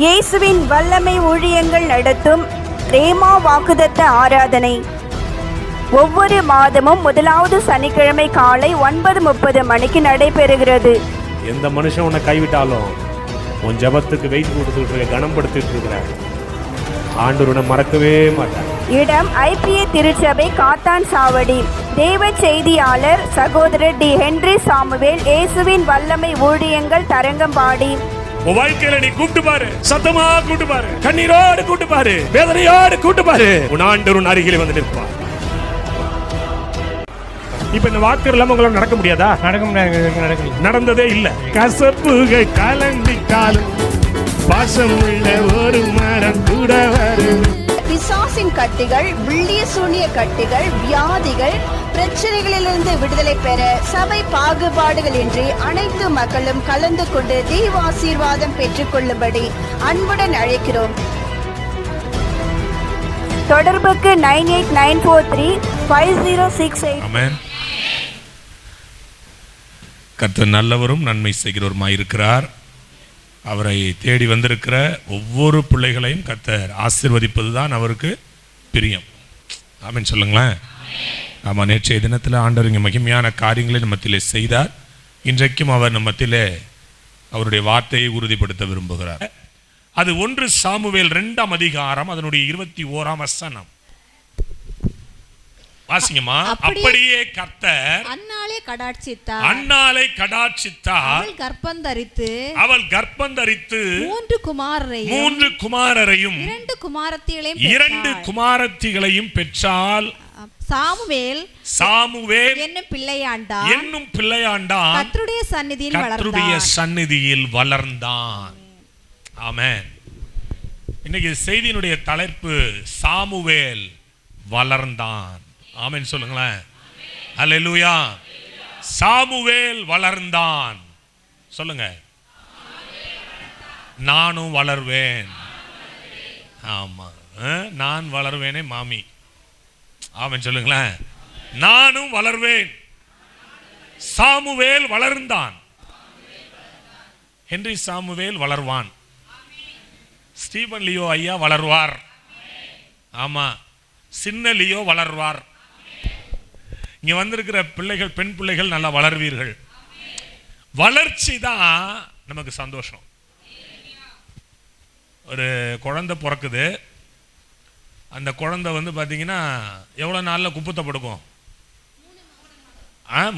இயேசுவின் வல்லமை ஊழியங்கள் நடத்தும் ரேமா வாக்குதத்த ஆராதனை ஒவ்வொரு மாதமும் முதலாவது சனிக்கிழமை காலை 9:30 மணிக்கு நடைபெறுகிறது. எந்த மனுஷன் உன்னை கைவிட்டாலும் உன் ஜபத்துக்கு வெயிட் கொடுத்துட்டு இருக்க, கனப்படுத்திட்டு இருக்கிற ஆண்டவரை மறக்கவே மாட்டார். இடம் ஐபிஏ திருச்சபை காத்தான் சாவடி. தேவ செய்தியாளர் சகோதரர் டி ஹென்றி சாமுவேல். இயேசுவின் வல்லமை ஊழியங்கள் தரங்கம்பாடி. உன் வாழ்க்கையில நீ கூப்பிட்டு பாரு, சத்தமா கூப்பிட்டு பாரு, கண்ணீரோடு கூப்பிட்டு பாரு, வேதனையோடு கூப்பிட்டு பாரு, உன் ஆண்டவர் அருகிலே வந்து நிற்பார். இப்ப இந்த வாக்கு இல்லாம உங்களால நடக்க முடியாதா? நடக்க முடியாது, நடந்ததே இல்ல. கசப்புகள் கலந்திட்டாலும் பாசம் உள்ள ஒரு மரம் கூட வரும். பிசாசின் கட்டிகள், வில்லிய சூனிய கட்டிகள், வியாதிகள், பிரச்சனைகளிலிருந்து விடுதலை பெற சபை பாகுபாடுகள் இன்றி அனைத்து மக்களும் கலந்து கொண்டு தெய்வ ஆசீர்வாதம் பெற்றுக் கொள்ளும்படி அன்புடன் அழைக்கிறோம். தொடர்புக்கு 9894350668. ஆமென். கர்த்தர் நல்லவரும் நன்மை செய்கிறவருமாய் இருக்கிறார். அவரை தேடி வந்திருக்கிற ஒவ்வொரு பிள்ளைகளையும் கர்த்தர் ஆசீர்வதிப்பது தான் அவருக்கு பிரியம். ஆமென் சொல்லுங்களேன். ஆமாம், நேற்றைய தினத்தில் ஆண்டவர் இங்கே மகிமையான காரியங்களை நம்ம மத்தியிலே செய்தார். இன்றைக்கும் அவர் நம்ம மத்தியிலே அவருடைய வார்த்தையை உறுதிப்படுத்த விரும்புகிறார். அது 1 சாமுவேல் 2ஆம் அதிகாரம் அதனுடைய 21ஆம் வசனம். வாசிங்கம்மா. அப்படியே கர்த்தர் அன்னாளை கடாட்சித்தார். அன்னாளை கடாட்சித்தார். அவள் கர்ப்பந்தரித்து 3 குமாரரையும் 2 குமாரத்திகளையும் பெற்றாள். சாமுவேல் என்னும் பிள்ளையாண்டான் கர்த்தருடைய சந்நிதியில் வளர்ந்தான். ஆமென். இன்னைக்கு செய்தியினுடைய தலைப்பு சாமுவேல் வளர்ந்தான். ஆமென் சொல்லுங்களேன். அல்லேலூயா. சாமுவேல் வளர்ந்தான். சொல்லுங்க. நானும் வளர்வேன். ஆமா, நான் வளர்வேனே மாமி. ஆமென் சொல்லுங்களேன். நானும் வளர்வேன். சாமுவேல் வளர்ந்தான். ஹென்றி சாமுவேல் வளர்வான். ஸ்டீபன் லியோ ஐயா வளர்வார். ஆமா, சின்ன லியோ வளர்வார். இங்க வந்திருக்கிற பிள்ளைகள், பெண் பிள்ளைகள் நல்லா வளர்வீர்கள். வளர்ச்சி தான் நமக்கு சந்தோஷம். ஒரு குழந்தை பிறக்குது. அந்த குழந்தை வந்து பார்த்தீங்கன்னா எவ்வளோ நாளில் குப்புத்தை படுக்கும்?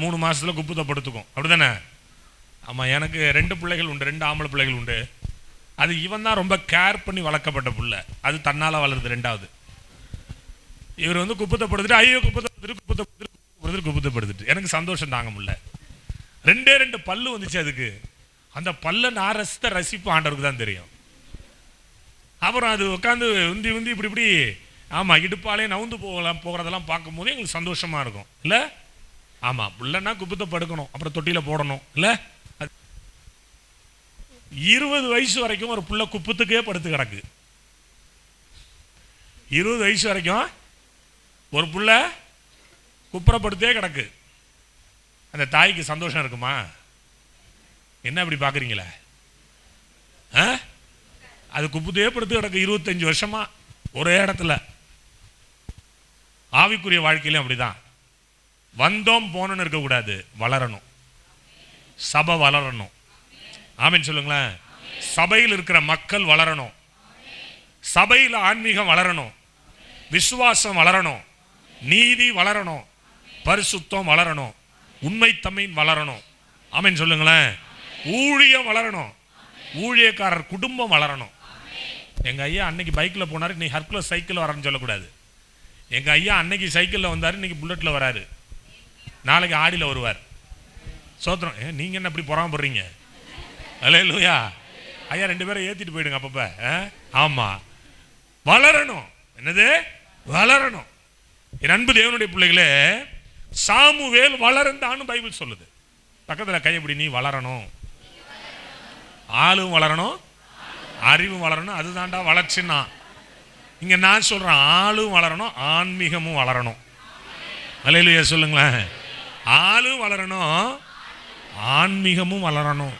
3 மாதத்தில் குப்புத்தை படுத்துக்கும். அப்படிதானே? ஆமாம். எனக்கு 2 பிள்ளைகள் உண்டு, 2 ஆம்பளை பிள்ளைகள் உண்டு. அது இவன் தான் ரொம்ப கேர் பண்ணி வளர்க்கப்பட்ட பிள்ளை. அது தன்னால் வளருது. 2வது இவர் வந்து குப்பத்தை படுத்துட்டு ஐயோ குப்பத்தை படுத்துட்டு எனக்கு சந்தோஷம் தாங்க முடியல. 2 பல்லு வந்துச்சு அதுக்கு. அந்த பல்ல நான் ரசிப்பு ஆண்டவருக்கு தான் தெரியும். அப்புறம் அது உட்காந்து உந்தி இப்படி ஆமா இடுப்பாலே நவுந்து போகிறதெல்லாம் பார்க்கும்போது எங்களுக்கு சந்தோஷமா இருக்கும் இல்ல? ஆமா, பிள்ளைன்னா குப்பத்தை படுக்கணும், அப்புறம் தொட்டியில போடணும் இல்ல? 20 வயசு வரைக்கும் ஒரு புள்ள குப்பத்துக்கே படுத்து கிடக்கு. 20 வயசு வரைக்கும் ஒரு புள்ள குப்புறப்படுத்தே கிடக்கு. அந்த தாய்க்கு சந்தோஷம் இருக்குமா? என்ன அப்படி பாக்குறீங்களே? அது குப்புத்தையே படுத்து கிடக்கு 25 வருஷமா ஒரே இடத்துல. ஆவிக்குரிய வாழ்க்கையிலும் அப்படிதான். வந்தோம் போனோன்னு இருக்கக்கூடாது, வளரணும். சபை வளரணும். ஆமென் சொல்லுங்களேன். சபையில் இருக்கிற மக்கள் வளரணும். சபையில் ஆன்மீகம் வளரணும், விசுவாசம் வளரணும், நீதி வளரணும், பரிசுத்தம் வளரணும், உண்மைத்தன்மை வளரணும். ஆமென் சொல்லுங்களேன். ஊழியம் வளரணும், ஊழியக்காரர் குடும்பம் வளரணும். எங்க ஐயா அன்னைக்கு பைக்கில் போனாரு, நீ ஹர்குலஸ் சைக்கிள் வரன்னு சொல்லக்கூடாது. எங்க ஐயா அன்னைக்கு சைக்கிளில் வந்தாரு, இன்னைக்கு புல்லட்டில் வராரு, நாளைக்கு ஆடியில் வருவார். சோத்திரம். நீங்க என்ன அப்படி பொறாமப்படுறீங்க? அல்லேலூயா. ஐயா 2 பேரை ஏத்திட்டு போயிடுங்க அப்பப்ப. ஆமா, வளரணும். என்னது? வளரணும். என் அன்பு தேவனுடைய பிள்ளைகளே, சாமுவேல் வளர்ந்தான்னு பைபிள் சொல்லுது. பக்கத்துல கையப்படி, நீ வளரணும். ஆளும் வளரணும், அறிவும் வளரணும். அதுதான்டா வளர்ச்சின்னா. இங்க நான் சொல்றேன், ஆளும் வளரணும், ஆன்மீகமும் வளரணும். அல்லேலூயா சொல்லுங்களேன். ஆளும் வளரணும், ஆன்மீகமும் வளரணும்.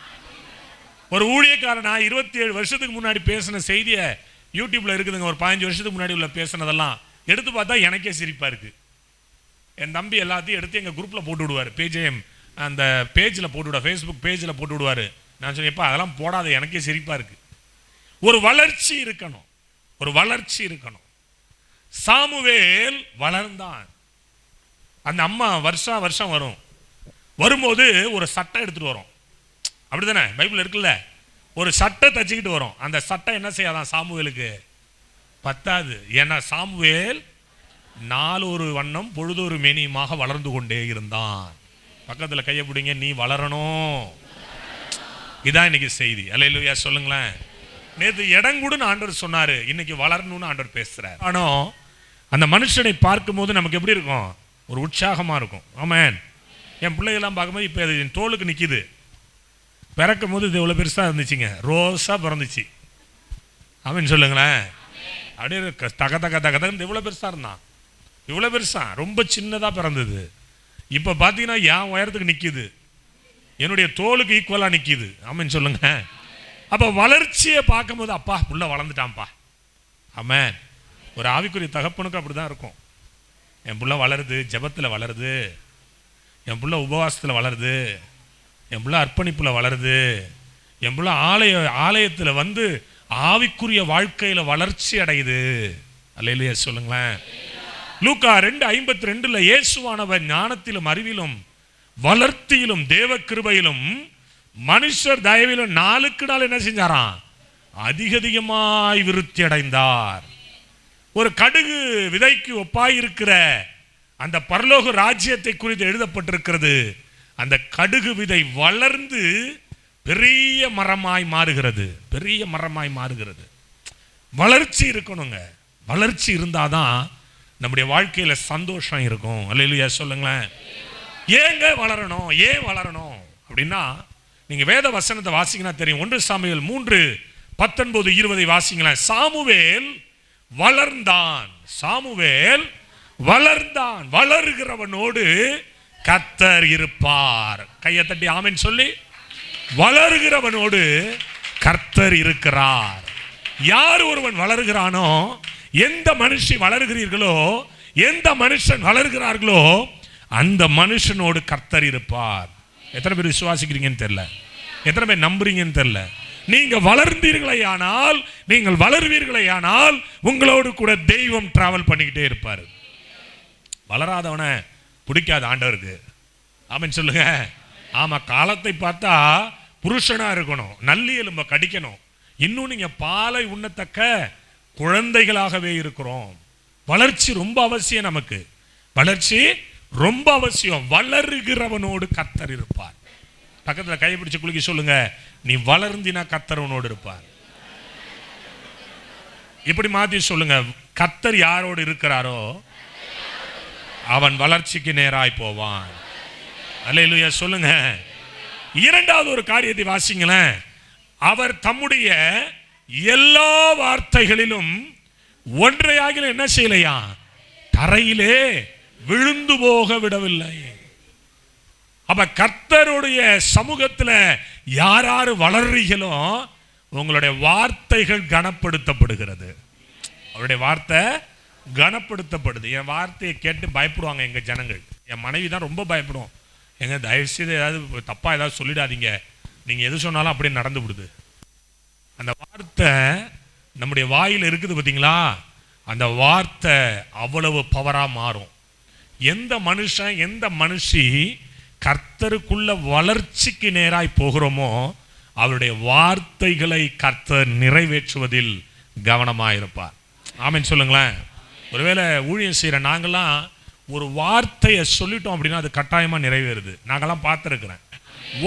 ஒரு ஊழியக்காரனா 27 வருஷத்துக்கு முன்னாடி பேசின செய்தியை யூடியூப்ல இருக்குதுங்க. ஒரு 15 வருஷத்துக்கு முன்னாடி உள்ள பேசினதெல்லாம் எடுத்து பார்த்தா எனக்கே சிரிப்பா இருக்கு. என் தம்பி எல்லாத்தையும் எடுத்து எங்கள் குரூப்பில் போட்டு விடுவார். பேஜ்எம் அந்த பேஜில் போட்டு விடுவார், ஃபேஸ்புக் பேஜில் போட்டு விடுவார். நான் சொன்னேன்ப்பா அதெல்லாம் போடாத, எனக்கே சிரிப்பாக இருக்குது. ஒரு வளர்ச்சி இருக்கணும், ஒரு வளர்ச்சி இருக்கணும். சாமுவேல் வளர்ந்தான். அந்த அம்மா வருஷம் வரும், வரும்போது ஒரு சட்டை எடுத்துகிட்டு வரும். அப்படி தானே பைபிள் இருக்குல்ல, ஒரு சட்டை தச்சுக்கிட்டு வரும். அந்த சட்டை என்ன செய்யாதான் சாமுவேலுக்கு பத்தாது. ஏன்னா சாமுவேல் நாளொரு வண்ணம் பொழுதொரு மேனியுமாக வளர்ந்து கொண்டே இருந்தான். பக்கத்தில் கையை பிடிங்க, நீ வளரணும். இதான் இன்னைக்கு செய்தி. அல்லேலூயா சொல்லுங்களேன். நேற்று இடங்குடுன்னு ஆண்டவர் சொன்னாரு, இன்னைக்கு வளரணும்னு ஆண்டவர் பேசுறார். ஆனால் அந்த மனுஷனை பார்க்கும் போது நமக்கு எப்படி இருக்கும்? ஒரு உற்சாகமா இருக்கும். ஆமென். என் பிள்ளைகள்லாம் பார்க்கும்போது இப்போ அது என் தோளுக்கு நிற்கிது. பிறக்கும் போது இது எவ்வளோ பெருசாக இருந்துச்சுங்க, ரோஸாக பிறந்துச்சு. ஆமென் சொல்லுங்களேன். அப்படியே தக தக தக தகன்னு இவ்வளோ பெருசாக இருந்தான், இவ்வளோ பெருசா, ரொம்ப சின்னதாக பிறந்தது. இப்போ பார்த்தீங்கன்னா என் உயரத்துக்கு நிற்கிது, என்னுடைய தோலுக்கு ஈக்குவலாக நிற்கிது. ஆமென் சொல்லுங்க. அப்போ வளர்ச்சியை பார்க்கும்போது அப்பா புள்ள வளர்ந்துட்டான்ப்பா. ஆமென். ஒரு ஆவிக்குரிய தகப்பனுக்கு அப்படி தான் இருக்கும். என் புள்ள வளருது, ஜெபத்தில் வளருது, என் புள்ள உபவாசத்தில் வளருது, என் புள்ள அர்ப்பணிப்பில் வளருது, என் புள்ள ஆலயத்தில் வந்து ஆவிக்குரிய வாழ்க்கையில் வளர்ச்சி அடையுது. அல்லேலூயா சொல்லுங்களேன். லூக்கா 2:52 இயேசுவானவர் ஞானத்திலும் அறிவிலும் வளர்த்தியிலும் தேவ கிருபையிலும் மனுஷர் தயவிலும் நாளுக்கு நாள் என்ன செஞ்சாராம்? அதிகமாய் விருத்தி அடைந்தார். ஒரு கடுகு விதைக்கு ஒப்பாயிருக்கிற அந்த பரலோக ராஜ்யத்தை குறித்து எழுதப்பட்டிருக்கிறது. அந்த கடுகு விதை வளர்ந்து பெரிய மரமாய் மாறுகிறது, பெரிய மரமாய் மாறுகிறது. வளர்ச்சி இருக்கணுங்க. வளர்ச்சி இருந்தாதான் நம்முடைய வாழ்க்கையில சந்தோஷம் இருக்கும். அல்லேலூயா சொல்லுங்களேன். ஏங்க வளரணும்? ஏன் வளரணும் அப்படின்னா, நீங்க வேத வசனத்தை வாசிங்கன்னா தெரியும். 1 சாமுவேல் 3:19-20 வாசிங்களேன். சாமுவேல் வளர்ந்தான், சாமுவேல் வளர்ந்தான், வளர்கிறவனோடு கர்த்தர் இருப்பார். கையை தட்டி ஆமென் சொல்லி, வளர்கிறவனோடு கர்த்தர் இருக்கிறார். யார் ஒருவன் வளர்கிறானோ, எந்த மனுஷி வளர்கிறீர்களோ, எந்த மனுஷன் வளர்கிறார்களோ அந்த மனுஷனோடு கர்த்தர் இருப்பார். எத்தனை பேர் விசுவாசிக்கிறீங்கன்னு தெரியல, எத்தனை பேர் நம்புறீங்கன்னு தெரியல. நீங்க வளர்ந்தீர்களேயானால், நீங்கள் வளர்வீர்களேயானால் உங்களோடு கூட தெய்வம் டிராவல் பண்ணிக்கிட்டே இருப்பார். வளராதவனை பிடிக்காத ஆண்டவருக்கு. ஆமென் சொல்லுங்க. ஆமா, காலத்தை பார்த்தா புருஷனா இருக்கணும், நல்லி எலும்ப கடிக்கணும். இன்னும் நீங்க பாலை உண்ணத்தக்க குழந்தைகளாகவே இருக்கிறோம். வளர்ச்சி ரொம்ப அவசியம். நமக்கு வளர்ச்சி ரொம்ப அவசியம். வளருகிறவனோடு கர்த்தர் இருப்பார். பக்கத்துல கை பிடிச்சு குலுக்கி சொல்லுங்க, நீ வளர்ந்தினா கர்த்தர் உன்னோடு இருப்பார். இப்படி மாத்தி சொல்லுங்க, கர்த்தர் யாரோடு இருக்கிறாரோ அவன் வளர்ச்சிக்கு நேராய் போவான். அல்லேலூயா சொல்லுங்க. இரண்டாவது ஒரு காரியத்தை வாசிங்களேன். அவர் தம்முடைய எல்லா வார்த்தைகளிலும் ஒன்றையாக என்ன செய்யலையா? தரையிலே விழுந்து போக விடவில்லை. அப்ப கர்த்தருடைய சமூகத்தில் யார் வளர்றீங்களோ உங்களுடைய வார்த்தைகள் கனப்படுத்தப்படுகிறது. அவருடைய வார்த்தை கனப்படுத்தப்படுது. என் வார்த்தையை கேட்டு பயப்படுவாங்க எங்க ஜனங்கள். என் மனைவி தான் ரொம்ப பயப்படுவோம். எங்க தயவுசெய்து ஏதாவது தப்பா ஏதாவது சொல்லிடாதீங்க, நீங்க எது சொன்னாலும் அப்படியே நடந்து விடுது. அந்த வார்த்தை நம்முடைய வாயில் இருக்குது பார்த்தீங்களா, அந்த வார்த்தை அவ்வளவு பவரா மாறும். எந்த மனுஷன் எந்த மனுஷி கர்த்தருக்குள்ள வளர்ச்சிக்கு நேராய் போகிறோமோ அவருடைய வார்த்தைகளை கர்த்தர் நிறைவேற்றுவதில் கவனமாயிருப்பார். ஆமென் சொல்லுங்களேன். ஒருவேளை ஊழியம் செய்யற நாங்கெல்லாம் ஒரு வார்த்தையை சொல்லிட்டோம் அப்படின்னா அது கட்டாயமா நிறைவேறுது. நாங்கெல்லாம் பார்த்திருக்கிறேன்.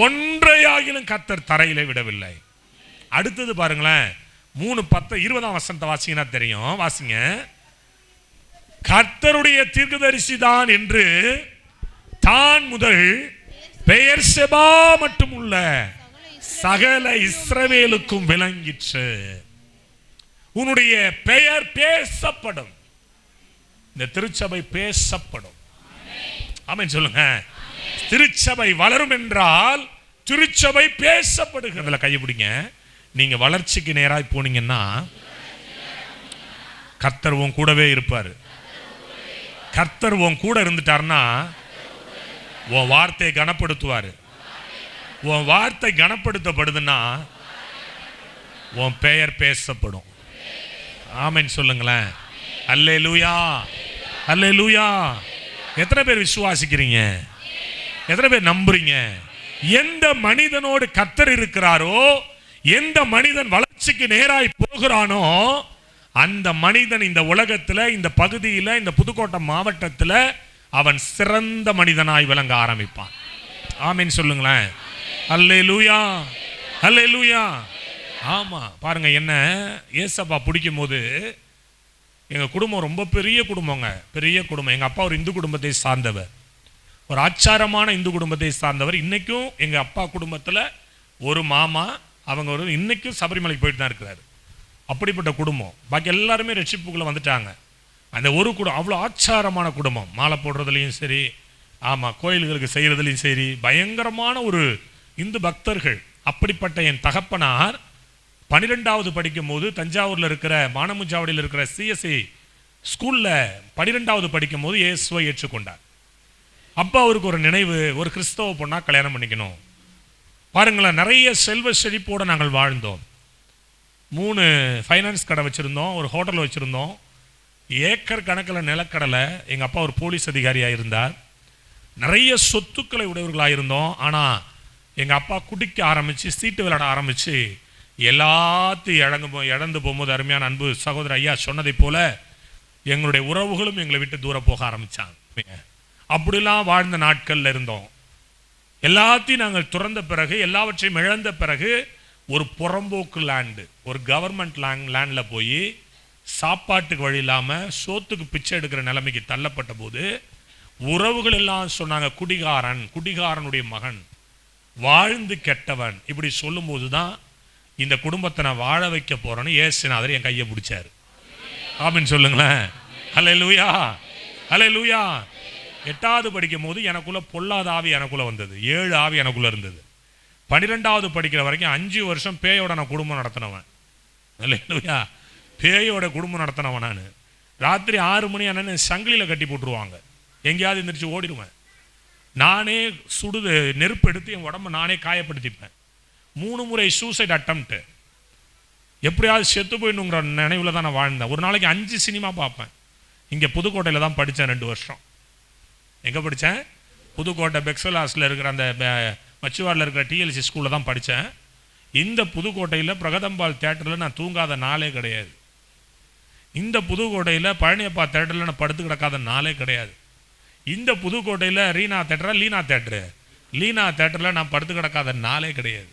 ஒன்றையாகிலும் கர்த்தர் தரையிலே விடவில்லை. அடுத்தது பாருங்களேன், 3:10-20 வாசிங்கன்னா தெரியும். வாசிங்க. கர்த்தருடைய தீர்க்கதரிசி தான் என்று தான் முதல் பெயர்செபா மட்டும் உள்ள சகல இஸ்ரவேலுக்கும் விளங்கிற்று. உன்னுடைய பெயர் பேசப்படும். இந்த திருச்சபை பேசப்படும். ஆமென் சொல்லுங்க. திருச்சபை வளரும் என்றால் திருச்சபை பேசப்படுகிறதுல கையை பிடிங்க. நீங்க வளர்ச்சிக்கு நேராய் போனீங்கன்னா கர்த்தர் உன் கூடவே இருப்பாரு. கர்த்தர் உன் கூட இருந்துட்டார்னா உன் வார்த்தையை கனப்படுத்துவாரு. உன் வார்த்தை கனப்படுத்தப்படுதுன்னா உன் பெயர் பேசப்படும். ஆமென் சொல்லுங்களேன். அல்லேலூயா, அல்லேலூயா. எத்தனை பேர் விசுவாசிக்கிறீங்க? எத்தனை பேர் நம்புறீங்க? எந்த மனிதனோடு கர்த்தர் இருக்கிறாரோ, எந்த மனிதன் வளர்ச்சிக்கு நேராய் போகிறானோ, அந்த மனிதன் இந்த உலகத்துல, இந்த பகுதியில, இந்த புதுக்கோட்டை மாவட்டத்துல அவன் சிறந்த மனிதனாய் விளங்க ஆரம்பிப்பான். ஆமென் சொல்லுங்களேன். அல்லேலூயா, அல்லேலூயா. ஆமா, பாருங்க, என்ன ஏசப்பா பிடிக்கும் போது எங்க குடும்பம் ரொம்ப பெரிய குடும்பங்க, பெரிய குடும்பம். எங்க அப்பா ஒரு இந்து குடும்பத்தை சார்ந்தவர், ஒரு ஆச்சாரமான இந்து குடும்பத்தை சார்ந்தவர். இன்னைக்கும் எங்க அப்பா குடும்பத்துல ஒரு மாமா, அவங்க ஒரு இன்னைக்கும் சபரிமலைக்கு போயிட்டு தான் இருக்கிறாரு. அப்படிப்பட்ட குடும்பம். பாக்கி எல்லாருமே ரட்சிப்புக்குள்ள வந்துட்டாங்க. அந்த ஒரு குடும்பம் அவ்வளோ ஆச்சாரமான குடும்பம். மாலை போடுறதுலையும் சரி, ஆமா, கோயில்களுக்கு செய்யறதுலையும் சரி, பயங்கரமான ஒரு இந்து பக்தர்கள். அப்படிப்பட்ட என் தகப்பனார் 12வது படிக்கும் போது தஞ்சாவூர்ல இருக்கிற மானமுஞ்சாவடியில் இருக்கிற சிஎஸ்சி ஸ்கூல்ல 12வது படிக்கும் போது இயேசுவை ஏற்றுக்கொண்டார். அப்பா அவருக்கு ஒரு நினைவு, ஒரு கிறிஸ்தவ பொண்ணா கல்யாணம் பண்ணிக்கணும். பாருங்களேன், நிறைய செல்வ செழிப்போட நாங்கள் வாழ்ந்தோம். 3 ஃபைனான்ஸ் கடை வச்சிருந்தோம், ஒரு ஹோட்டல் வச்சிருந்தோம், ஏக்கர் கணக்கில் நிலக்கடலை. எங்க அப்பா ஒரு போலீஸ் அதிகாரியாக இருந்தார். நிறைய சொத்துக்களை உடையவர்களாக இருந்தோம். ஆனால் எங்கள் அப்பா குடிக்க ஆரம்பித்து, சீட்டு விளையாட ஆரம்பித்து, எல்லாத்தையும் இழந்து போகும்போது அருமையான அன்பு சகோதரர் ஐயா சொன்னதை போல எங்களுடைய உறவுகளும் எங்களை விட்டு தூரம் போக ஆரம்பித்தாங்க. அப்படிலாம் வாழ்ந்த நாட்களில் இருந்தோம். எல்லாத்தையும் நாங்கள் துறந்த பிறகு, எல்லாவற்றையும் இழந்த பிறகு, ஒரு புறம்போக்கு லேண்டு, ஒரு கவர்மெண்ட் லேண்டில் போய் சாப்பாட்டுக்கு வழி இல்லாமல் சோத்துக்கு பிச்சை எடுக்கிற நிலைமைக்கு தள்ளப்பட்ட போது உறவுகள் எல்லாம் சொன்னாங்க, குடிகாரன், குடிகாரனுடைய மகன், வாழ்ந்து கெட்டவன். இப்படி சொல்லும்போது தான் இந்த குடும்பத்தை நான் வாழ வைக்க போறேன்னு இயேசுநாதர் என் கையை பிடிச்சாரு. ஆமென் சொல்லுங்களேன். அல்லேலூயா, அல்லேலூயா. 8வது படிக்கும் போது எனக்குள்ள பொல்லாத ஆவி எனக்குள்ள வந்தது. 7 ஆவி எனக்குள்ள இருந்தது. 12வது படிக்கிற வரைக்கும் 5 வருஷம் பேயோட நான் குடும்பம் நடத்தினவன். அல்லேலூயா. பேயோட குடும்பம் நடத்தினவன் நான். ராத்திரி 6 மணி ஆனன்னு சங்கிலியில் கட்டி போட்டுருவாங்க, எங்கேயாவது எந்திரிச்சு ஓடிடுவேன். நானே நெருப்பு எடுத்து என் உடம்பை நானே காயப்படுத்திப்பேன். 3 முறை சூசைட் அட்டம்ப்ட். எப்படியாவது செத்து போயிடணுங்கிற நினைவில் தான் நான் வாழ்ந்தேன். ஒரு நாளைக்கு 5 சினிமா பார்ப்பேன். இங்கே புதுக்கோட்டையில் தான் படித்தேன் 2 வருஷம். எங்கே படித்தேன்? புதுக்கோட்டை பெக்ஸலாஸில் இருக்கிற அந்த மச்சுவாரில் இருக்கிற டிஎல்சி ஸ்கூலில் தான் படித்தேன். இந்த புதுக்கோட்டையில் பிரகதம்பால் தேட்டரில் நான் தூங்காத நாளே கிடையாது. இந்த புதுக்கோட்டையில் பழனியப்பா தேட்டரில் நான் படுத்து கிடக்காத நாளே கிடையாது. இந்த புதுக்கோட்டையில் லீனா தேட்டரில் நான் படுத்து கிடக்காத நாளே கிடையாது.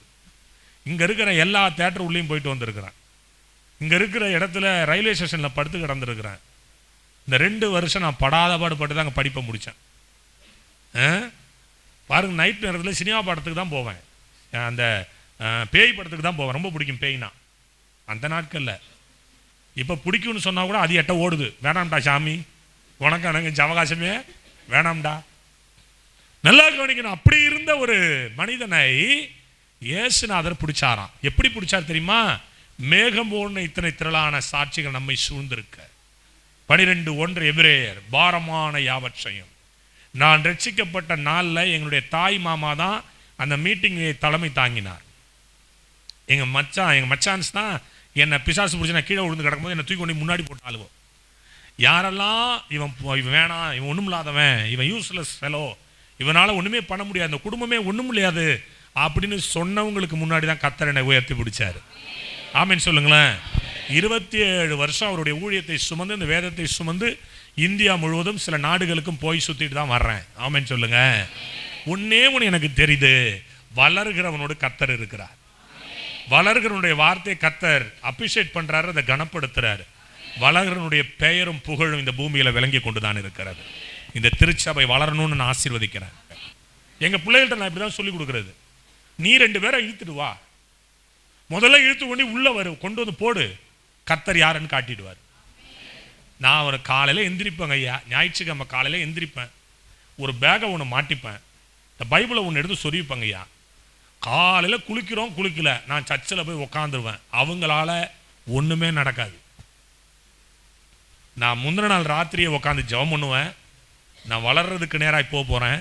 இங்கே இருக்கிற எல்லா தேட்டர் உள்ளேயும் போயிட்டு வந்திருக்கிறேன். இங்கே இருக்கிற இடத்துல ரயில்வே ஸ்டேஷனில் படுத்து கிடந்திருக்கிறேன். இந்த 2 வருஷம் நான் படாத பாடுபட்டு தான் அங்கே படிப்பை முடித்தேன். பாருங்க, நைட் நேரத்தில் சினிமா படத்துக்கு தான் போவேன். அந்த பேய் படத்துக்கு தான் போவேன். ரொம்ப பிடிக்கும் பேய்னா அந்த நாட்களில். இப்போ பிடிக்கும்னு சொன்னால் கூட அது எட்ட ஓடுது. வேணாம்டா சாமி, உனக்கு எனக்கு அவகாசமே வேணாம்டா. நல்லா கவனிக்கணும். அப்படி இருந்த ஒரு மனிதனை இயேசுநாதர் பிடிச்சாராம். எப்படி பிடிச்சார் தெரியுமா? மேகம் போன்ற இத்தனை திரளான சாட்சிகள் நம்மை சூழ்ந்திருக்க. 12:1 எபிரேயர், பாரமான யாவற்றையும். நான் ரட்சிக்கப்பட்ட நாளில் எங்களுடைய தாய் மாமா தான் அந்த மீட்டிங்கை தலைமை தாங்கினார். எங்கள் மச்சான்ஸ் தான் என்னை பிசாசு பிடிச்சி நான் கீழே விழுந்து கிடக்கும்போது என்னை தூக்கி கொண்டு முன்னாடி போட்டு ஆளுவோம். யாரெல்லாம் இவன் வேணாம், இவன் ஒன்றும் இல்லாதவன், இவன் யூஸ்லெஸ் ஃபெலோ, இவனால் ஒன்றுமே பண்ண முடியாது, இந்த குடும்பமே ஒன்றும் முடியாது அப்படின்னு சொன்னவங்களுக்கு முன்னாடி தான் கர்த்தர் என்னை உயர்த்தி பிடிச்சாரு. ஆமென் சொல்லுங்களேன். 27 வருஷம் அவருடைய ஊழியத்தை சுமந்து, இந்த வேதத்தை சுமந்து இந்தியா முழுவதும் சில நாடுகளுக்கும் போய் சுற்றிட்டு தான் வர்றேன். ஆமென் சொல்லுங்க. ஒன்னே ஒன்று எனக்கு தெரியுது, வளர்கிறவனோடு கர்த்தர் இருக்கிறார். வளர்கிறவனுடைய வார்த்தையை கர்த்தர் அப்ரிஷியேட் பண்றாரு, அதை கனப்படுத்துறாரு. வளர்கிறவனுடைய பெயரும் புகழும் இந்த பூமியில விளங்கி கொண்டுதான் இருக்கிறது. இந்த திருச்சபை வளரணும்னு நான் ஆசீர்வதிக்கிறேன். எங்க பிள்ளைகள்ட்ட நான் இப்படிதான் சொல்லி கொடுக்கறது. நீ 2 பேரை இழுத்துட்டு வா, முதல்ல இழுத்து கொண்டு உள்ள வரும், கொண்டு வந்து போடு, கர்த்தர் யாருன்னு காட்டிடுவார். நான் ஒரு காலையில் எந்திரிப்பேங்க ஐயா, ஞாயிற்றுக்கிழமை காலையில் எந்திரிப்பேன், ஒரு பேகை ஒன்று மாட்டிப்பேன், இந்த பைபிளை ஒன்று எடுத்து சொருவிப்பேங்க ஐயா. காலையில் குளிக்கிறோம், குளிக்கல, நான் சர்ச்சில் போய் உக்காந்துருவேன். அவங்களால ஒன்றுமே நடக்காது. நான் முந்தின நாள் ராத்திரியை உட்காந்து ஜெபம் பண்ணுவேன். நான் வளர்றதுக்கு நேராக போக போகிறேன்.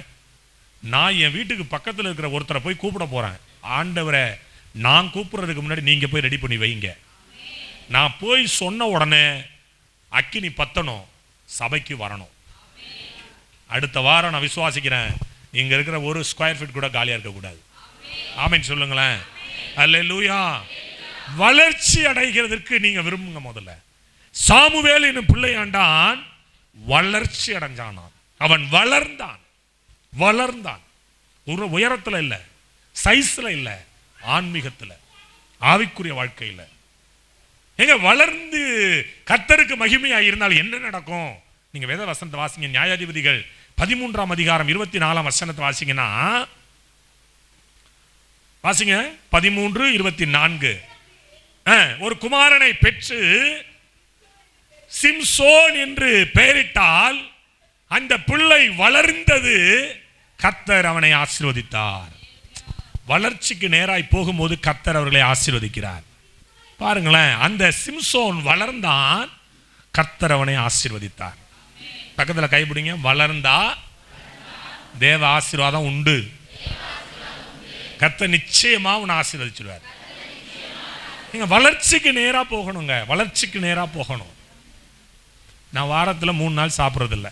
நான் என் வீட்டுக்கு பக்கத்தில் இருக்கிற ஒருத்தரை போய் கூப்பிட போகிறேன். ஆண்டவரை, நான் கூப்பிட்றதுக்கு முன்னாடி நீங்கள் போய் ரெடி பண்ணி வைங்க. நான் போய் சொன்ன உடனே அக்கினி பத்தணும், சபைக்கு வரணும். அடுத்த வாரம் நான் விசுவாசிக்கிறேன், இங்கே இருக்கிற ஒரு ஸ்கொயர் ஃபீட் கூட காலியாக இருக்கக்கூடாது. ஆமென் சொல்லுங்களேன். அல்லேலூயா. வளர்ச்சி அடைகிறதுக்கு நீங்கள் விரும்புங்க. முதல்ல சாமுவேல் என்னும் பிள்ளையாண்டான் வளர்ச்சி அடைஞ்சானான். அவன் வளர்ந்தான். ஒரு உயரத்தில் இல்லை, சைஸ்ல இல்லை, ஆன்மீகத்தில், ஆவிக்குரிய வாழ்க்கையில். எங்க வளர்ந்து கர்த்தருக்கு மகிமையாக இருந்தால் என்ன நடக்கும்? நீங்க வேத வசனத்தை வாசிங்க. நியாயாதிபதிகள் 13ஆம் அதிகாரம் 24ஆம் வசனத்தை வாசிங்கன்னா, வாசிங்க 13:24. ஒரு குமாரனை பெற்று சிம்சோன் என்று பெயரிட்டால் அந்த பிள்ளை வளர்ந்தது, கர்த்தர் அவனை ஆசீர்வதித்தார். வளர்ச்சிக்கு நேராய் போகும்போது கர்த்தர் அவர்களை ஆசீர்வதிக்கிறார். பாருங்களேன், அந்த சிம்சோன் வளர்ந்தான், கர்த்தர் அவனை ஆசீர்வதித்தார். பக்கத்தில் கைப்பிடிங்க. வளர்ந்தா தேவ ஆசீர்வாதம் உண்டு. கர்த்தர் நிச்சயமா உன்னை ஆசீர்வதிச்சிடுவார். நீங்க வளர்ச்சிக்கு நேரா போகணுங்க. வளர்ச்சிக்கு நேரா போகணும். நான் வாரத்தில் 3 நாள் சாப்பிட்றதில்ல.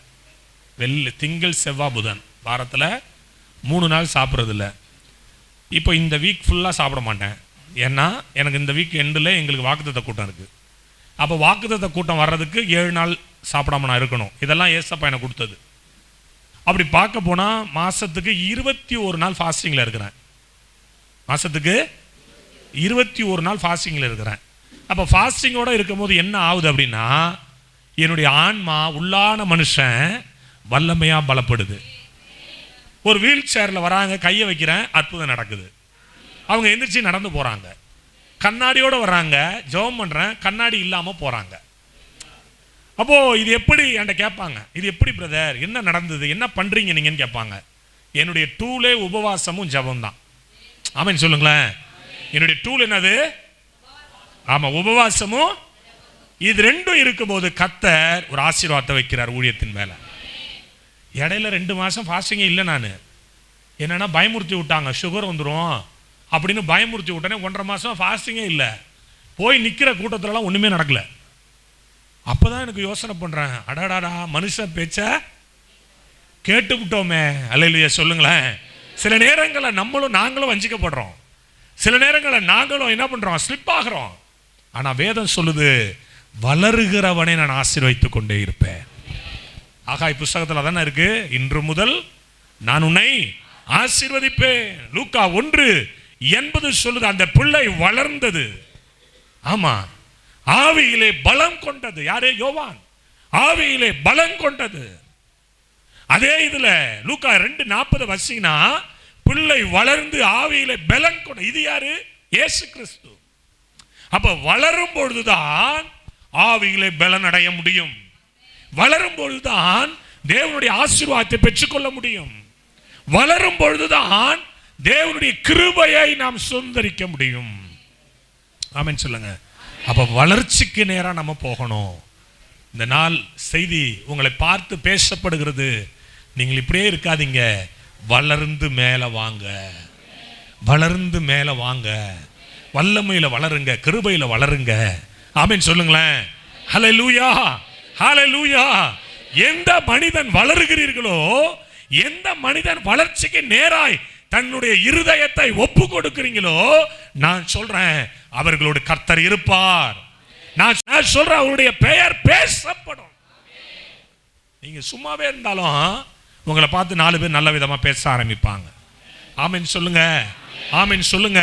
திங்கள் செவ்வாய் புதன் வாரத்தில் 3 நாள் சாப்பிட்றதில்ல. இப்போ இந்த வீக் ஃபுல்லாக சாப்பிட மாட்டேன். ஏன்னா எனக்கு இந்த வீக் எண்டில் எங்களுக்கு வாக்குத்தத்த கூட்டம் இருக்குது. அப்போ வாக்குத்தத்த கூட்டம் வர்றதுக்கு 7 நாள் சாப்பிடாம நான் இருக்கணும். இதெல்லாம் ஏசப்பா எனக்கு கொடுத்தது. அப்படி பார்க்க போனால் மாதத்துக்கு 21 நாள் ஃபாஸ்டிங்கில் இருக்கிறேன். மாதத்துக்கு 21 நாள் ஃபாஸ்டிங்கில் இருக்கிறேன். அப்போ ஃபாஸ்டிங்கோடு இருக்கும்போது என்ன ஆகுது அப்படின்னா, என்னுடைய ஆன்மா, உள்ளான மனுஷன் வல்லமையாக பலப்படுது. ஒரு வீல் சேரில் வராங்க, கையை வைக்கிறேன், அற்புதம் நடக்குது. அவங்க எந்திரிச்சு நடந்து போகிறாங்க. கண்ணாடியோடு வர்றாங்க, ஜெபம் பண்ணுறேன், கண்ணாடி இல்லாமல் போகிறாங்க. அப்போது இது எப்படி என்கிட்ட கேட்பாங்க, இது எப்படி பிரதர், என்ன நடந்தது, என்ன பண்ணுறீங்க நீங்கன்னு கேட்பாங்க. என்னுடைய டூலே உபவாசமும் ஜெபம் தான். ஆமென் சொல்லுங்களேன். என்னுடைய டூல் என்னது? ஆமாம், உபவாசமும். இது ரெண்டும் இருக்கும்போது கர்த்தர் ஒரு ஆசீர்வாதத்தை வைக்கிறார் ஊழியத்தின் மேலே. இடையில 2 மாதம் ஃபாஸ்டிங்கே இல்லை. நான் என்னென்னா பயமுறுத்தி விட்டாங்க, சுகர் வந்துடும் அப்படின்னு பயமுறுத்தி விட்டனே. 1.5 மாதம் ஃபாஸ்டிங்கே இல்லை. போய் நிற்கிற கூட்டத்திலலாம் ஒன்றுமே நடக்கலை. அப்போ தான் எனக்கு யோசனை பண்ணுறேன், அடாடாடா, மனுஷன் பேச்ச கேட்டுவிட்டோமே. அல்லேலூயா சொல்லுங்களேன். சில நேரங்களில் நாங்களும் வஞ்சிக்கப்படுறோம். சில நேரங்களில் நாங்களும் என்ன பண்ணுறோம், ஸ்லிப் ஆகிறோம். ஆனால் வேதம் சொல்லுது, வளருகிறவனை நான் ஆசீர்வதித்துக் கொண்டே இருப்பேன். ஆகாய் புஸ்தகத்தில் தானே இருக்கு, இன்று முதல் நான் உன்னை ஆசீர்வதிப்பேன். லூக்கா 1:80 சொல்லுது, அந்த பிள்ளை வளர்ந்தது. ஆமா, ஆவியிலே பலம் கொண்டது. யாரே? யோவான். ஆவியிலே பலம் கொண்டது. அதே இதுல லூக்கா 2:40 வசீங்கன்னா, பிள்ளை வளர்ந்து ஆவியிலே பலம் கொண்ட. இது யாரு? இயேசு கிறிஸ்து. அப்ப வளரும் பொழுதுதான் ஆவியிலே பலன் அடைய முடியும். வளரும் பொழுதுதான் தேவனுடைய ஆசீர்வாதத்தை பெற்றுக்கொள்ள முடியும். வளரும் பொழுதுதான் தேவனுடைய கிருபையை நாம் சுதந்திரிக்க முடியும். ஆமென் சொல்லுங்க. அப்ப வளர்ச்சிக்கு நேரா நம்ம போகணும். இந்த நாள் செய்தி உங்களை பார்த்து பேசப்படுகிறது. நீங்கள் இப்படியே இருக்காதீங்க, வளர்ந்து மேல வாங்க, வளர்ந்து மேல வாங்க, வல்லமையில வளருங்க, கிருபையில வளருங்க. ஆமென் சொல்லுங்களேன். ஹல்லேலூயா, ஹல்லேலூயா. எந்த மனிதன் வளருகிறீர்களோ, எந்த மனிதன் வளர்ச்சிக்கு நேராய் தன்னுடைய இருதயத்தை ஒப்பு கொடுக்கிறீங்களோ, நான் சொல்றேன், அவர்களோடு கர்த்தர் இருப்பார். நான் சொல்றேன், அவருடைய பெயர் பேசப்படும். நீங்க சும்மாவே இருந்தாலும் உங்களை பார்த்து 4 பேர் நல்ல விதமா பேச ஆரம்பிப்பாங்க. ஆமென் சொல்லுங்க, ஆமென் சொல்லுங்க.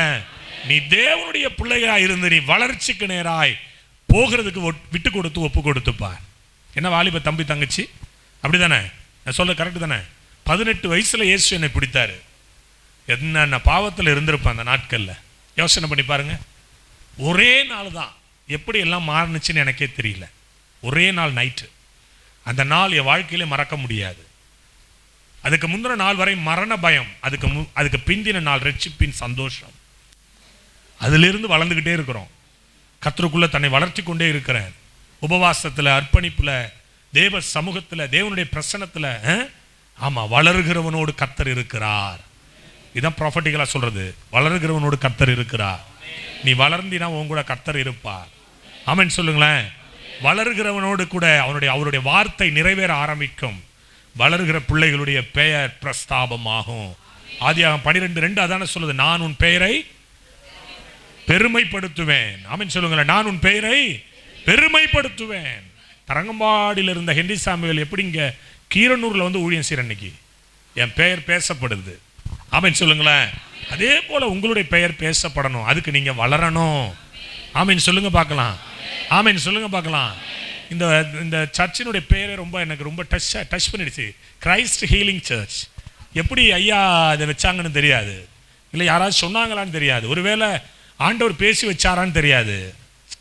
நீ தேவனுடைய பிள்ளையா இருந்து நீ வளர்ச்சிக்கு நேராய் போகிறதுக்கு விட்டு கொடுத்து ஒப்பு கொடுத்துப்பார். என்ன வாலிப தம்பி தங்கச்சி, அப்படிதானே? நான் சொல்ல கரெக்டு தானே? 18 வயசுல இயேசு என்னை பிடித்தாரு. என்ன பாவத்தில் இருந்திருப்பேன் அந்த நாட்கள்ல. யோசனை பண்ணி பாருங்க. ஒரே நாள் தான் எப்படி எல்லாம் மாறுனுச்சுன்னு எனக்கே தெரியல. ஒரே நாள் நைட்டு, அந்த நாள் என் வாழ்க்கையிலே மறக்க முடியாது. அதுக்கு முந்தின நாள் வரை மரண பயம், அதுக்கு பிந்தின நாள் ரட்சிப்பின் சந்தோஷம். அதிலிருந்து வளர்ந்துகிட்டே இருக்கிறோம். கர்த்தருக்குள்ள தன்னை வளர்த்தி கொண்டே இருக்கிறேன். உபவாசத்துல, அர்ப்பணிப்புல, தேவ சமூகத்துல, தேவனுடைய பிரசன்னத்துல ஆமா வளருகிறவனோடு கர்த்தர் இருக்கிறார். இதான் ப்ராஃபட்டிக்கலா சொல்றது. வளருகிறவனோடு கர்த்தர் இருக்கிறார். நீ வளர்ந்தினா உன் கூட கர்த்தர் இருப்பார். ஆமென் சொல்லுங்களேன். வளருகிறவனோடு கூட அவருடைய வார்த்தை நிறைவேற ஆரம்பிக்கும். வளருகிற பிள்ளைகளுடைய பெயர் பிரஸ்தாபமாகும். ஆதியாகமம் 12:2 அதான சொல்லுது, நான் உன் பெயரை பெருமைப்படுத்துவேன். ஆமென் சொல்லுங்களேன். நான் உன் பெயரை பெருமைப்படுத்துவேன். தரங்கம்பாடியில் இருந்த ஹென்றி சாமுவேல் எப்படி இங்க கீரனூர்ல வந்து ஊழியம் செய்யற அன்னைக்கு என் பெயர் பேசப்படுது. ஆமென் சொல்லுங்களேன். அதே போல உங்களுடைய பெயர் பேசப்படணும். அதுக்கு நீங்க வளரணும். ஆமென் சொல்லுங்க பார்க்கலாம். ஆமென் சொல்லுங்க பார்க்கலாம். இந்த சர்ச்சினுடைய பேரை எனக்கு ரொம்ப டச் பண்ணிடுச்சு. Christ healing church. எப்படி ஐயா அதை வச்சாங்கன்னு தெரியாது, இல்லை யாராவது சொன்னாங்களான்னு தெரியாது, ஒருவேளை ஆண்டவர் பேசி வச்சாரான்னு தெரியாது.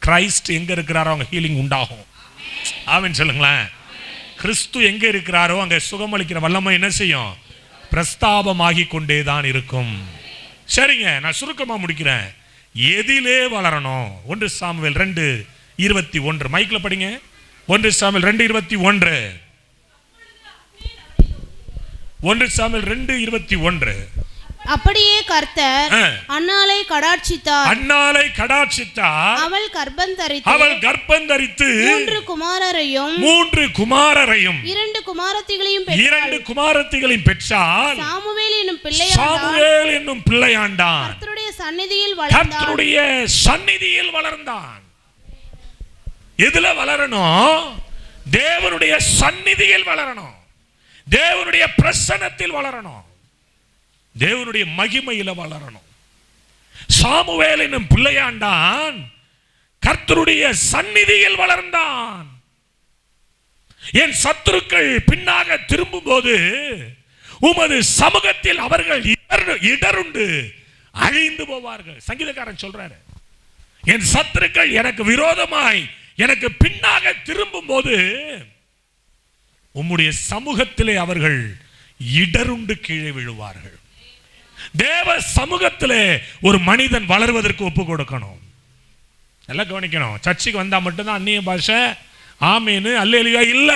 கிரைஸ்ட் எங்க இருக்கிறாரோ அங்க ஹீலிங் உண்டாகும். ஆமென் சொல்லுங்களேன். கிறிஸ்து எங்க இருக்கிறாரோ அங்க சுகமளிக்கிற வல்லமை என்ன செய்யும்? பிரஸ்தாபமாகி கொண்டே தான் இருக்கும். சரிங்க, நான் சுருக்கமா முடிக்கிறேன். எதிலே வளரணும்? 1 சாமுவேல் 2:21 மைக்ல படிங்க. 1 சாமுவேல் 2:21. 1 சாமுவேல் 2:21. அப்படியே கர்த்தர் அன்னாளை கடாட்சித்தார். அவள் கர்ப்பம் தரித்து 3 குமாரரையும் 2 குமாரத்திகளையும் பெற்றாள். சாமுவேல் என்னும் பிள்ளையாண்டான். கர்த்தருடைய சந்நிதியில் வளர்ந்தான். எதுல வளரணும்? தேவனுடைய சந்நிதியில் வளரணும். தேவனுடைய பிரசன்னத்தில் வளரணும். தேவனுடைய மகிமையில வளரணும். சாமுவேல் என்னும் பிள்ளையாண்டான் கர்த்தருடைய சந்நிதியில் வளர்ந்தான். என் சத்துருக்கள் பின்னாக திரும்பும் போது உமது சமூகத்தில் அவர்கள் இடருண்டு அழிந்து போவார்கள். சங்கீதக்காரன் சொல்றாரு, என் சத்துருக்கள் எனக்கு விரோதமாய் எனக்கு பின்னாக திரும்பும் போது உம்முடைய சமூகத்திலே அவர்கள் இடருண்டு கீழே விழுவார்கள். தேவ சமூகத்திலே ஒரு மனிதன் வளர்வதற்கு ஒப்பு கொடுக்கணும். எல்லாம் கவனிக்கணும். சர்ச்சுக்கு வந்தா மட்டும்தான் அந்நிய பாஷை, ஆமேனு, அல்லேலூயா இல்ல.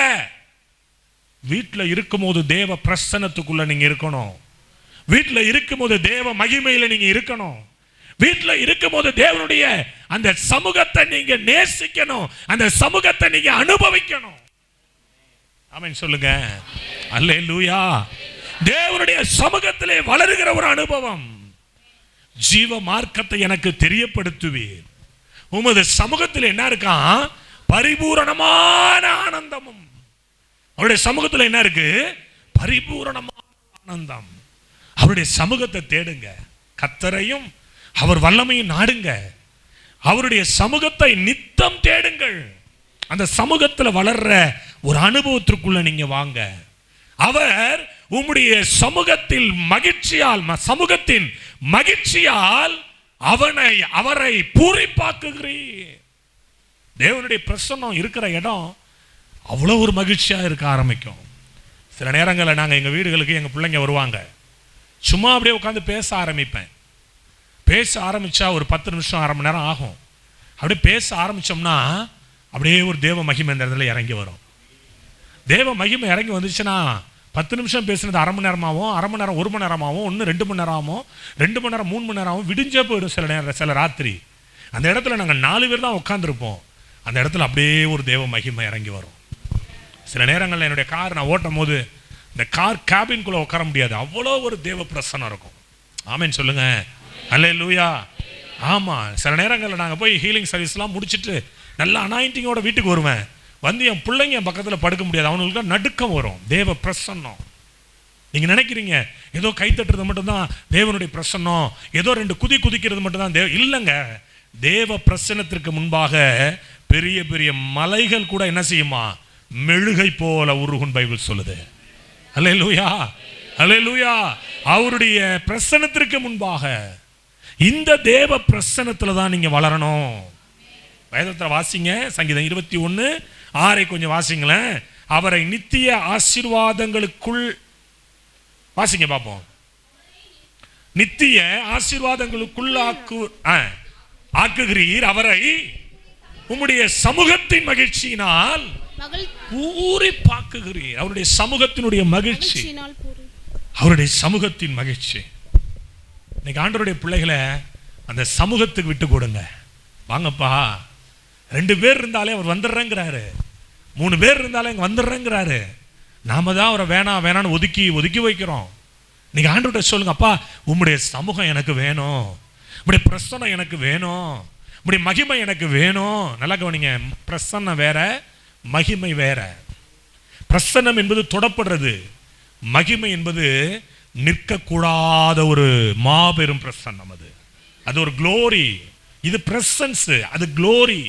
வீட்டில் இருக்கும்போது தேவ பிரசன்னத்துக்குள்ள நீங்க இருக்கணும். வீட்டில் இருக்கும்போது தேவ மகிமையில நீங்க இருக்கணும். வீட்டில் இருக்கும்போது தேவனுடைய அந்த சமூகத்தை நீங்க நேசிக்கணும். அந்த சமூகத்தை நீங்க அனுபவிக்கணும். ஆமென் சொல்லுங்க. அல்லேலூயா. தேவனுடைய சமூகத்திலே வளருகிற ஒரு அனுபவம். ஜீவ மார்க்கத்தை எனக்கு தெரியப்படுத்துவீர். உமது சமூகத்தில் என்ன இருக்கா? பரிபூரணமான ஆனந்தமும். அவருடைய சமூகத்தில் என்ன இருக்கு? பரிபூரணமான ஆனந்தம். அவருடைய சமூகத்தை தேடுங்க. கர்த்தரையும் அவர் வல்லமையும் நாடுங்க. அவருடைய சமூகத்தை நித்தம் தேடுங்கள். அந்த சமூகத்தில் வளர்ற ஒரு அனுபவத்திற்குள்ள நீங்க வாங்க. அவர் உம்முடைய சமூகத்தில் சமூகத்தின் மகிழ்ச்சியால் அவரை பூரிப்பாக்குகிறீர். தேவனுடைய பிரசன்னம் இருக்கிற இடம் அவ்வளவு ஒரு மகிழ்ச்சியா இருக்க ஆரம்பிக்கும். சில நேரங்களில் நாங்கள் எங்க வீடுகளுக்கு எங்க பிள்ளைங்க வருவாங்க. சும்மா அப்படியே உட்காந்து பேச ஆரம்பிப்பேன். பேச ஆரம்பிச்சா ஒரு 10 நிமிஷம் 1/2 மணி நேரம் ஆகும். அப்படியே பேச ஆரம்பிச்சோம்னா அப்படியே ஒரு தேவ மகிமை இந்த இடத்துல இறங்கி வரும். தேவ மகிமை இறங்கி வந்துச்சுன்னா 10 நிமிஷம் பேசுனது 1/2 மணி நேரமாகவும், 1/2 மணி நேரம் 1 மணி நேரமாகவும், 2 மணி நேரமாகவும், 2 மணி நேரம் 3 மணி நேரமாகவும் விடிஞ்சே போயிடும். சில ராத்திரி அந்த இடத்துல நாங்கள் 4 பேர் தான் உட்காந்துருப்போம். அந்த இடத்துல அப்படியே ஒரு தேவ மகிமை இறங்கி வரும். சில நேரங்களில் என்னுடைய கார் நான் ஓட்டும் போது இந்த கார் கேபின்குள்ளே உட்கார முடியாது, அவ்வளோ ஒரு தேவ பிரசன்னம் இருக்கும். ஆமென் சொல்லுங்க. அல்லேலூயா. ஆமாம், சில நேரங்களில் நாங்கள் போய் ஹீலிங் சர்வீஸ்லாம் முடிச்சுட்டு நல்ல அனாயிண்டிங்கோட வீட்டுக்கு வருவேன். வந்து என் பிள்ளைங்க என் பக்கத்தில் படுக்க முடியாது, அவங்களுக்கு நடுக்கம் வரும். தேவ பிரசன்னம். நீங்கள் நினைக்கிறீங்க ஏதோ கை தட்டுறது மட்டும்தான் தேவனுடைய பிரசன்னம், ஏதோ 2 குதிக்கிறது மட்டும்தான் இல்லைங்க. தேவ பிரசன்னத்திற்கு முன்பாக பெரிய பெரிய மலைகள் கூட என்ன செய்யுமா? மெழுகை போல உருகும் பைபிள் சொல்லுது. அல்லேலூயா, அல்லேலூயா. அவருடைய பிரசன்னத்திற்கு முன்பாக இந்த தேவ பிரசன்னத்தில் தான் நீங்க வளரணும். வேதத்தில் வாசிங்க, சங்கீதம் 21:6 கொஞ்சம் வாசிங்களேன். அவரை நித்திய ஆசீர்வாதங்களுக்குள் வாசிங்க பார்ப்போம். நித்திய ஆசீர்வாதங்களுக்குள்ளாக்குகிறீர் அவரை உம்முடைய சமூகத்தின் மகிழ்ச்சியினால் பூரி பாக்குகிறீர். அவருடைய சமூகத்தினுடைய மகிழ்ச்சி, அவருடைய சமூகத்தின் மகிழ்ச்சி. இன்னைக்கு ஆண்டவருடைய பிள்ளைகளை அந்த சமூகத்துக்கு விட்டு கொடுங்க. வாங்கப்பா, 2 பேர் இருந்தாலே அவர் வந்துடுறேங்கிறாரு, 3 பேர் இருந்தாலே இங்க வந்துடுறேங்கிறாரு. நாம தான் அவரை வேணான்னு ஒதுக்கி ஒதுக்கி வைக்கிறோம். நீங்க ஆண்டவர்கிட்ட சொல்லுங்க, அப்பா உம்முடைய சமூகம் எனக்கு வேணும், உம்முடைய பிரசன்னம் எனக்கு வேணும், உம்முடைய மகிமை எனக்கு வேணும். நல்லா கவனிங்க, பிரசன்னம் வேற, மகிமை வேற. பிரசன்னம் என்பது தொடப்படுறது, மகிமை என்பது நிற்கக்கூடாத ஒரு மாபெரும் பிரசன்னம். அது ஒரு குளோரி. இது பிரசன்ஸ், அது குளோரி.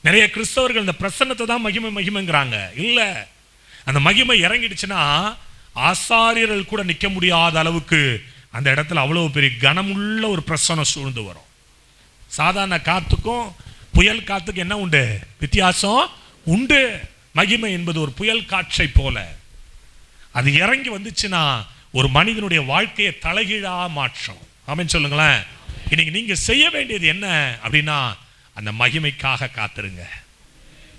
நிறைய கிறிஸ்தவர்கள் இந்த பிரசன்னத்தை தான் மகிமைங்கிறாங்க. இல்ல, அந்த மகிமை இறங்கிடுச்சுன்னா ஆசாரியர்கள் கூட நிற்க முடியாத அளவுக்கு அந்த இடத்துல அவ்வளவு பெரிய கனமுள்ள ஒரு பிரசன்னம் சூழ்ந்து வரும். சாதாரண காத்துக்கும் புயல் காத்துக்கும் என்ன உண்டு? வித்தியாசம் உண்டு. மகிமை என்பது ஒரு புயல் காற்றை போல அது இறங்கி வந்துச்சுன்னா ஒரு மனிதனுடைய வாழ்க்கையை தலைகீழா மாற்றும். ஆமென் சொல்லுங்களேன். இன்னைக்கு நீங்க செய்ய வேண்டியது என்ன அப்படின்னா, அந்த மகிமைக்காக காத்துருங்க.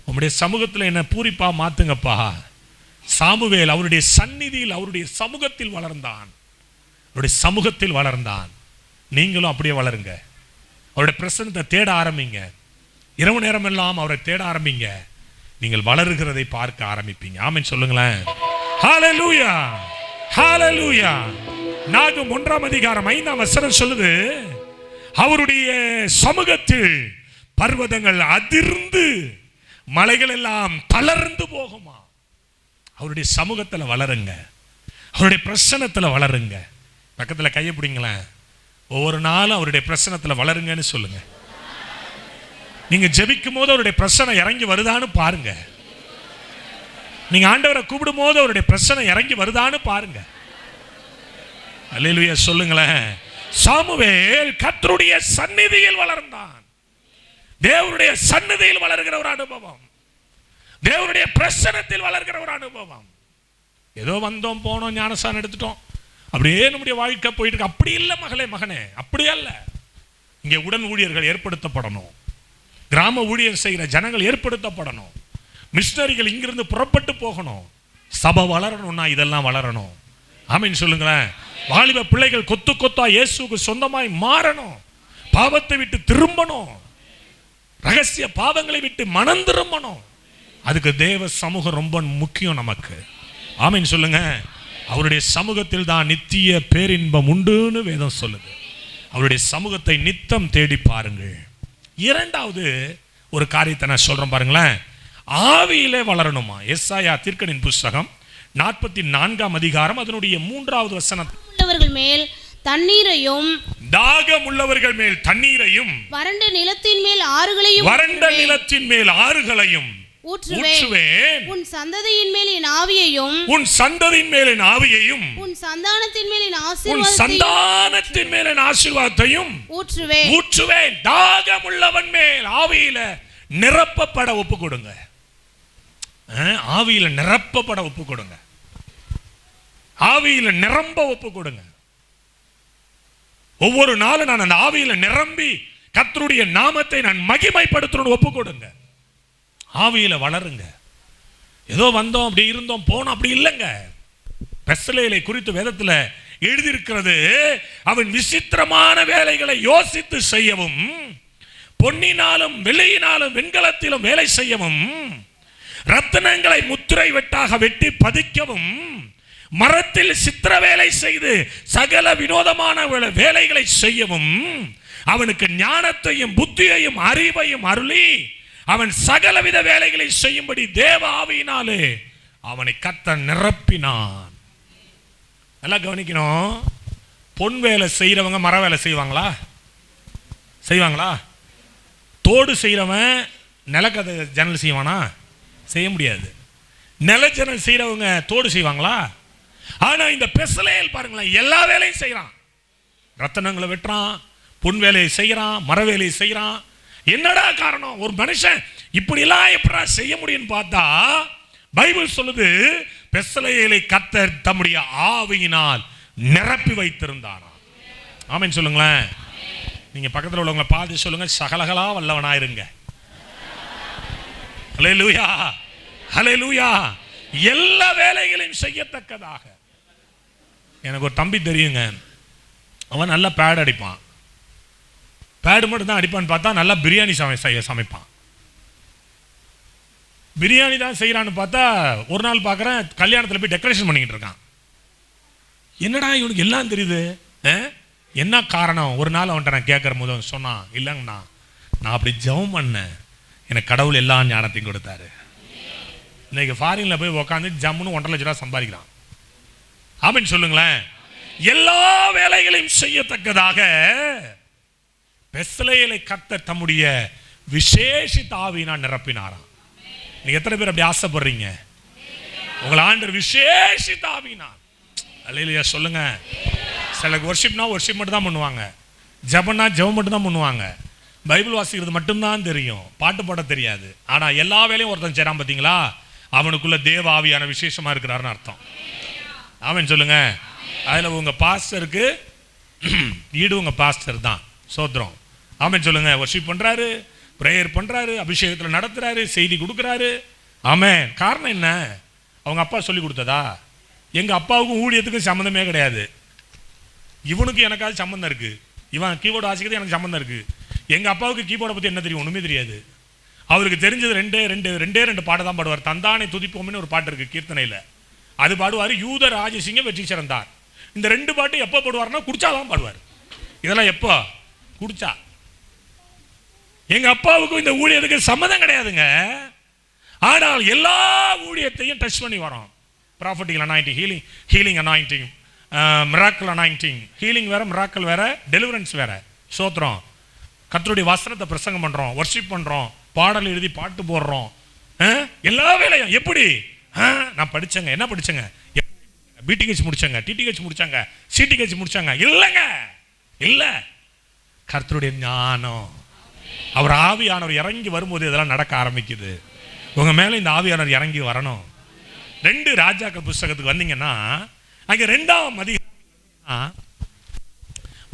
உங்களுடைய சமூகத்தில் என்ன பூரிப்பா மாத்துங்கப்பா. சாமுவேல் அவருடைய சந்நிதியில், அவருடைய சமூகத்தில் வளர்ந்தான். அவருடைய சமூகத்தில் வளர்ந்தான். நீங்களும் அப்படியே வளருங்க. அவருடைய பிரசன்னத்தை தேட ஆரம்பிங்க. இரவு நேரம் எல்லாம் அவரை தேட ஆரம்பிங்க. நீங்கள் வளருகிறதை பார்க்க ஆரம்பிப்பீங்க. ஆமென் சொல்லுங்களேன். ஹல்லேலூயா, ஹல்லேலூயா. நாகும் 1ஆம் அதிகாரம் 5ஆம் வசனம் சொல்லுது, அவருடைய சமூகத்தில் பர்வதங்கள் அதிர்ந்து மலைகள் எல்லாம் தளர்ந்து போகுமா. அவருடைய சமூகத்துல வளருங்க, அவருடைய பிரசன்னத்துல வளருங்க. பக்கத்துல கையை பிடிங்களேன். ஒவ்வொரு நாளும் அவருடைய பிரசன்னத்துல வளருங்கன்னு சொல்லுங்க. நீங்க ஜெபிக்கும் போது அவருடைய பிரசன்னம் இறங்கி வருதான்னு பாருங்க. நீங்க ஆண்டவரை கூப்பிடும் போது அவருடைய பிரசன்னம் இறங்கி வருதான்னு பாருங்க. அல்லேலூயா சொல்லுங்களேன். சாமுவேல் கர்த்தருடைய சந்நிதியில் வளர்ந்தான். தேவனுடைய சந்நிதியில் வளர்கிற ஒரு அனுபவம், தேவனுடைய பிரசன்னத்தில் வளர்கிற ஒரு அனுபவம். ஏதோ வந்தோம் போனோம் ஞானஸ்நானம் எடுத்துட்டோம் அப்படியே நம்முடைய வாழ்க்கை போயிட்டு இருக்கு. அப்படி இல்லை மகளே, மகனே, அப்படி அல்ல. இங்கே உடன் ஊழியர்கள் ஏற்படுத்தப்படணும். கிராம ஊழியர் செய்கிற ஜனங்கள் ஏற்படுத்தப்படணும். மிஷனரிகள் இங்கிருந்து புறப்பட்டு போகணும். சபை வளரணும்னா இதெல்லாம் வளரணும். ஆமென் சொல்லுங்களேன். வாலிப பிள்ளைகள் கொத்து கொத்தா இயேசுவுக்கு சொந்தமாய் மாறணும். பாவத்தை விட்டு திரும்பணும். ரகசிய பாவங்களை விட்டு மனம் திரும்பணும். அதுக்கு தேவ சமூகம் ரொம்ப முக்கியம் நமக்கு. ஆமென் சொல்லுங்க. அவருடைய சமூகத்தில் தான் நித்திய பேரின்பம் உண்டுன்னு வேதம் சொல்லுது. அவருடைய சமூகத்தை நித்தம் தேடி பாருங்கள். இரண்டாவது ஒரு காரியத்தை நான் சொல்றேன் பாருங்களேன். ஆவியிலே வளரணுமா. எஸ்ஐயா தீர்க்கனின் புஸ்தகம் 44ஆம் அதிகாரம் அதனுடைய 3வது வசனம். உள்ளவர்கள் மேல் தண்ணீரையும், தாகம் உள்ளவர்கள் மேல் தண்ணீரையும், வறண்ட நிலத்தின் மேல் ஆறுகளையும், வறண்ட நிலத்தின் மேல் ஆறுகளையும் ஊற்றுவேன். உன் சந்ததியின் மேல் என் ஆவியையும், உன் சந்ததியின் மேல் என் ஆவியையும், உன் சந்தானத்தின் மேல் என் ஆசீர்வாதத்தையும் ஊற்றுவேன். தாகம் உள்ளவன் மேல் ஆவியில நிரப்பப்பட ஒப்பு கொடுங்க. ஆவியில நிரப்பப்பட ஒப்பு கொடுங்க. ஆவியில நிரம்ப ஒப்பு கொடுங்க. ஒவ்வொரு நாளும் நான் அந்த ஆவியில நிரம்பி கர்த்தருடைய நாமத்தை நான் மகிமைப்படுத்தணும் ஒப்பு கொடுங்க. ஆவியில வளருங்க. ஏதோ வந்தோம் அப்படி இருந்தோம் போனோம் அப்படி இல்லைங்க. பெத்லெகேமை குறித்து வேதத்தில் எழுதியிருக்கிறது, அவன் விசித்திரமான வேலைகளை யோசித்து செய்யவும், பொன்னினாலும் வெள்ளியினாலும் வெண்கலத்திலும் வேலை செய்யவும், ரத்தினங்களை முத்திரை வெட்டாக வெட்டி பதிக்கவும், மரத்தில் சித்திர வேலை செய்து சகல வினோதமான வேலைகளை செய்யவும், அவனுக்கு ஞானத்தையும் புத்தியையும் அறிவையும் அருளி அவன் சகலவித வேலைகளை செய்யும்படி தேவ ஆவியினாலே அவனை கர்த்தர் நிரப்பினான். நல்லா கவனிக்கணும். பொன் வேலை செய்யறவங்க மர வேலை செய்வாங்களா? தோடு செய்யறவன் நிலக்கதை ஜன்னல் செய்வானா? செய்ய முடியாது. நில ஜன்னல் செய்யறவங்க தோடு செய்வாங்களா? ஆனா இந்த பெத்லெகேம் பாருங்களேன், எல்லா வேலையும் செய்யறான். ரத்தனங்களை வெட்டுறான், பொன் வேலையை செய்யறான், மர வேலையை செய்யறான். என்னடா காரணம்? ஒரு மனுஷன் இப்படி எல்லாம் எப்படா செய்ய முடியும்னு பார்த்தா பைபிள் சொல்லுது, பெத்லகேலை கர்த்தர் தம்முடைய ஆவியினால் நிரப்பி வைத்திருந்தாராம். ஆமென் சொல்லுங்களேன். நீங்க பக்கத்தில் உள்ளவங்களை பார்த்து சொல்லுங்க, சகலகலா வல்லவனாயிருங்க. ஹல்லேலூயா, ஹல்லேலூயா. எல்லா வேலைகளையும் செய்யத்தக்கதாக. எனக்கு ஒரு தம்பி தெரியுங்க, அவன் நல்லா பேட் அடிப்பான். பேடு மட்டும் தான் அடிப்பான்னு பார்த்தா நல்லா பிரியாணி சமைப்பான். பிரியாணி தான் செய்யறான்னு பார்த்தா ஒரு நாள் பார்க்குறேன் கல்யாணத்தில் போய் டெக்கரேஷன் பண்ணிக்கிட்டு இருக்கான். என்னடா இவனுக்கு எல்லாம் தெரியுது, என்ன காரணம்? ஒரு நாள் அவன்கிட்ட நான் கேட்குற போது அவன் சொன்னான், இல்லைங்கண்ணா நான் அப்படி ஜெபம் பண்ணேன், எனக்கு கடவுள் எல்லா ஞானத்தையும் கொடுத்தாரு. இன்னைக்கு ஃபாரின்ல போய் உட்காந்து ஜம்முன்னு 1.5 லட்ச ரூபா சம்பாதிக்கிறான். ஆமென் சொல்லுங்களேன். எல்லா வேலைகளையும் செய்யத்தக்கதாக பெத்லகேலை கர்த்தர் தம்முடைய விசேஷித்த ஆவியினால் நிரப்பினாராம். நீங்க எத்தனை பேர் அப்படி ஆசைப்படுறீங்க? உங்கள் ஆண்டவர் விசேஷித்த ஆவியினால். அல்லேலூயா சொல்லுங்க. சில வர்ஷிப்னா வர்ஷிப் மட்டும் தான் பண்ணுவாங்க, ஜெபம்னா ஜெபம் மட்டும் தான் பண்ணுவாங்க, பைபிள் வாசிக்கிறது மட்டும்தான் தெரியும், பாட்டு பாட தெரியாது. ஆனா எல்லா வேலையும் ஒருத்தன் செய்றான் பார்த்தீங்களா, அவனுக்குள்ள தேவ ஆவியான விசேஷமா இருக்கிறாருன்னு அர்த்தம். ஆமென் சொல்லுங்க. அதுல உங்க பாஸ்டருக்கு ஈடு உங்க பாஸ்டர் தான். சோத்ரம். ஆமென் சொல்லுங்க. வர்ஷிப் பண்றாரு, பிரேயர் பண்றாரு, அபிஷேகத்தில் நடத்துறாரு, செய்தி கொடுக்குறாரு. ஆமென். காரணம் என்ன? அவங்க அப்பா சொல்லி கொடுத்ததா? எங்க அப்பாவுக்கும் ஊழியத்துக்கும் சம்மந்தமே கிடையாது. இவனுக்கு எனக்காவது சம்மந்தம் இருக்கு, இவன் கீபோர்டு வாசிக்கிறது எனக்கு சம்மந்தம் இருக்கு. எங்க அப்பாவுக்கு கீபோர்டை பத்தி என்ன தெரியும்? ஒண்ணுமே தெரியாது. அவருக்கு தெரிஞ்சது ரெண்டே பாட்டு தான் பாடுவார். தந்தானை துதிப்போம்னு ஒரு பாட்டு இருக்கு கீர்த்தனையில, அது பாடுவார். யூத ராஜசிங்க வெற்றி சிறந்தார். இந்த 2 பாட்டு எப்போ பாடுவார்னா குடிச்சாதான் பாடுவார். இதெல்லாம் எப்போ? குடிச்சா. எங்க அப்பாவுக்கும் இந்த ஊழியத்துக்கு சம்மதம் கிடையாதுங்க. ஆனால் எல்லா ஊழியத்தையும் டச் பண்ணி வரோம். Prophetical anointing, healing anointing, miracle anointing. Healing வேற, மிராக்கிள் வேற, டெலிவரன்ஸ் வேற. சோத்திரம். கர்த்தருடைய வசனத்தை பிரசங்கம் பண்றோம், வர்ஷிப் பண்றோம், பாடல் எழுதி பாட்டு போடுறோம். எல்லா வேலையும் எப்படி? நான் படிச்சேங்க. என்ன படிச்சேங்க? பிடிஹெச் முடிச்சாங்க, டிடிஹெச் முடிச்சாங்க, சிடிஹெச் முடிச்சாங்க. இல்லைங்க, இல்ல. கர்த்தருடைய ஞானம், அவர் ஆவியானவர் இறங்கி வரும்போது இதெல்லாம் நடக்க ஆரம்பிக்குது. உங்க மேல இந்த ஆவியானவர் இறங்கி வரணும். 2 ராஜாக்கள் புஸ்தகத்துக்கு வந்தீங்கன்னா அங்க 2ஆம் அதிகாரம்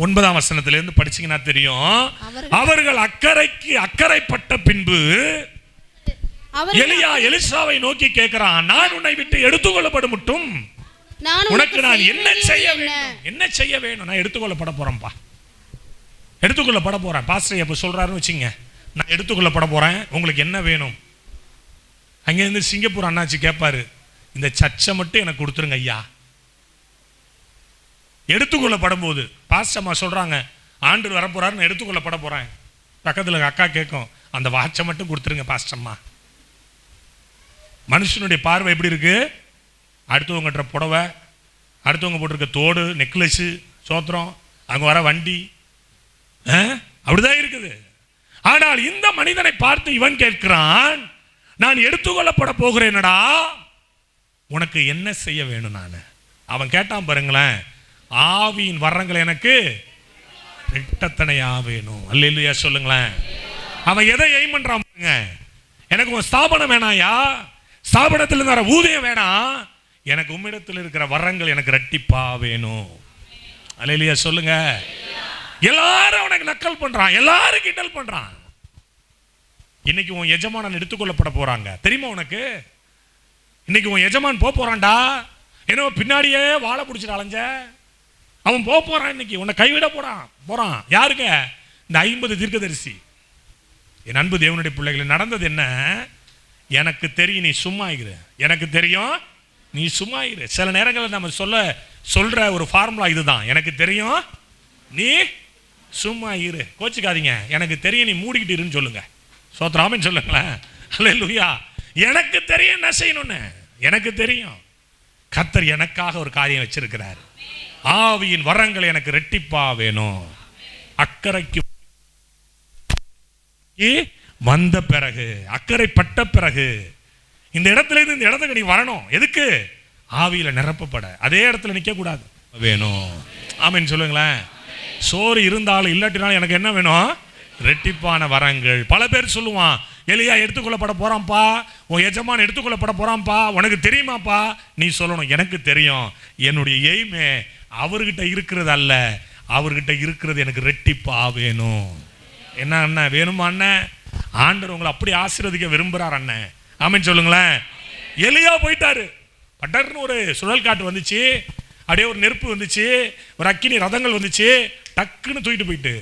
9ஆம் வசனத்திலிருந்து படிச்சீங்கன்னா தெரியும். அவர்கள் அக்கறைப்பட்ட பின்பு எலியா எலிசாவை நோக்கி கேட்கிறான், நான் உன்னை விட்டு எடுத்துக்கொள்ளப்பட மட்டும் உனக்கு நான் என்ன செய்ய வேண்டும்? என்ன செய்ய வேணும்? நான் எடுத்துக்கொள்ளப்பட போறேன்ப்பா, எடுத்துக்கொள்ளப்பட போறேன். பாஸ்டர் எப்ப சொல்றாருன்னு வச்சுங்க, நான் எடுத்துக்கொள்ளப்பட போறேன், உங்களுக்கு என்ன வேணும்? அங்கிருந்து சிங்கப்பூர் அண்ணாச்சி கேட்பாரு, இந்த சர்ச்சை மட்டும் எனக்கு கொடுத்துருங்க ஐயா. எடுத்துக்கொள்ளப்படும் போது பாஸ்டம்மா சொல்றாங்க, ஆண்டு வரப்போறாரு, நான் எடுத்துக்கொள்ளப்பட போறேன். பக்கத்துல அக்கா கேட்கும், அந்த வாட்சை மட்டும் கொடுத்துருங்க பாஸ்டம்மா. மனுஷனுடைய பார்வை எப்படி இருக்கு? அடுத்தவங்க கட்டுற புடவை, அடுத்தவங்க போட்டிருக்க தோடு, நெக்லஸ், சோத்திரம், அங்க வர வண்டி, அப்படிதான் இருக்குது. ஆனால் இந்த மனிதனை பார்த்து இவன் கேட்கிறான், நான் எடுத்துக்கொள்ளப்பட போகிறேனடா, உனக்கு என்ன செய்ய வேணும்? நான் அவன் கேட்டான் பாருங்களேன், ஆவியின் வரங்கள் எனக்கு ரெட்டத்தனையா வேணும். அல்லேலூயா சொல்லுங்களேன். அவன் எதை எய்ம் பண்றான் பாருங்க, எனக்கு ஒரு ஸ்தாபனம் வேணாயா, ஸ்தாபனத்தில் வர ஊதியம் வேணாம், எனக்கு உம்மிடத்தில் இருக்கிற வரங்கள் எனக்கு ரெட்டிப்பா வேணும். அல்லேலூயா சொல்லுங்க. எல்லாரும் அவனுக்கு நக்கல் பண்றான், எல்லாரும் கிண்டல் பண்றான். இன்னைக்கு உன் எஜமானன் எடுத்துக்கொள்ளப்பட போறாங்க தெரியுமா உனக்கு? இன்னைக்கு உன் எஜமான் போறான்டா, ஏன்னா பின்னாடியே வாழை பிடிச்சிட்டு அலைஞ்ச அவன் போறான். இன்னைக்கு உன்னை கைவிட போறான். யாருங்க? இந்த 50 தீர்க்கதரிசி. என் அன்பு தேவனுடைய பிள்ளைகளை, நடந்தது என்ன? எனக்கு தெரியும், நீ சும்மா இரு. எனக்கு தெரியும், நீ சும்மா இரு. சில நேரங்களில் நம்ம சொல்ற ஒரு ஃபார்முலா இதுதான், எனக்கு தெரியும், நீ சும்மா இரு. கோச்சிக்காதீங்க, எனக்கு தெரியும், நீ மூடிக்கிட்டு இருன்னு சொல்லுங்க. சோத்ராமன் சொல்லுங்களேன். அல்லேலூயா. எனக்கு தெரியும் என்ன செய்யணும்னு, எனக்கு தெரியும். கர்த்தர் எனக்காக ஒரு காரியம் வச்சிருக்கிறார். ஆவியின் வரங்கள் எனக்கு ரெட்டிப்பா வேணும். அக்கறைக்கு வந்த பிறகு, அக்கறைப்பட்ட பிறகு, இந்த இடத்துல இருந்து இந்த இடத்துக்கு நீ வரணும். எதுக்கு? ஆவியில நிரப்பப்பட. அதே இடத்துல நிக்க கூடாது, வேணும். ஆமென் சொல்லுங்களேன். சோறு இருந்தாலும் இல்லாட்டினாலும் எனக்கு என்ன வேணும்? ரெட்டிப்பான வரங்கள். பல பேர் சொல்லுவான், எலியா எடுத்துக்கொள்ளப்பட போறான்ப்பா, உன் எஜமான் எடுத்துக்கொள்ளப்பட போறான்ப்பா, உனக்கு தெரியுமாப்பா? நீ சொல்லணும், எனக்கு தெரியும். என்னுடைய எய்மே அவர்கிட்ட இருக்கிறது அல்ல, அவர்கிட்ட இருக்கிறது எனக்கு ரெட்டிப்பா வேணும். என்ன அண்ணன் வேணுமா அண்ணன்? ஆண்டவர் உங்களை அப்படி ஆசீர்வதிக்க விரும்புறார் அண்ணன். ஆமென் சொல்லுங்களேன். எலியா போயிட்டாரு. பட்டர்னு ஒரு சுழல் காட்டு வந்துச்சு, அப்படியே ஒரு நெருப்பு வந்துச்சு, ஒரு அக்கினி ரதங்கள் வந்துச்சு, டக்குன்னு தூக்கிட்டு போயிட்டு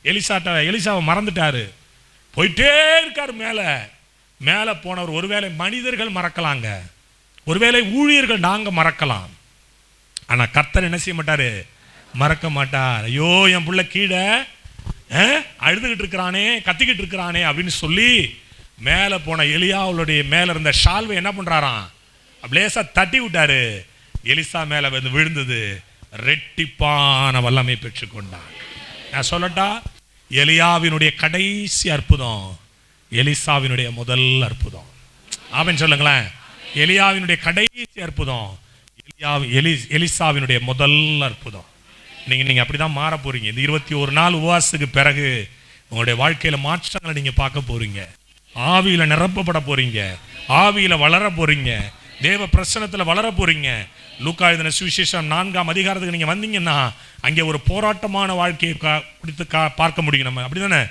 எலிசாவை மறந்துட்டாரு. போயிட்டே இருக்காரு. மேலே போனவர் ஒருவேளை மனிதர்கள் மறக்கலாங்க, ஒருவேளை ஊழியர்கள் நாங்கள் மறக்கலாம், ஆனால் கர்த்தர் என்ன செய்ய மாட்டாரு? மறக்க மாட்டார். ஐயோ என் புள்ள கீழே அழுதுகிட்டு இருக்கிறானே, கத்திக்கிட்டு இருக்கிறானே அப்படின்னு சொல்லி மேலே போன எலியாவுடைய மேலே இருந்த ஷால்வை என்ன பண்ணுறாராம்? அப்படியேசா தட்டி விட்டாரு. எலிசா மேலே வந்து விழுந்தது. ரெட்டிப்பான வல்லமை பெற்றுக்கொண்டான். நான் சொல்லட்டா, எலியாவினுடைய கடைசி அற்புதம் எலிசாவினுடைய முதல் அற்புதம். ஆமென் சொல்லுங்களேன். எலியாவினுடைய கடைசி அற்புதம் எலிசாவினுடைய முதல் அற்புதம். நீங்க அப்படிதான் மாற போறீங்க. இந்த 21 நாள் உபவாசத்துக்கு பிறகு உங்களுடைய வாழ்க்கையில மாற்றங்களை நீங்க பார்க்க போறீங்க. ஆவியில நிரப்பப்பட போறீங்க, ஆவியில வளர போறீங்க, தேவ பிரசன்னத்துல வளர போறீங்க. லூக்கா எழுதின சுவிசேஷம் 4ஆம் அதிகாரத்துக்கு நீங்க வந்தீங்கன்னா அங்கே ஒரு போராட்டமான வாழ்க்கையை குறித்து பார்க்க முடியும். நம்ம அப்படிதானே?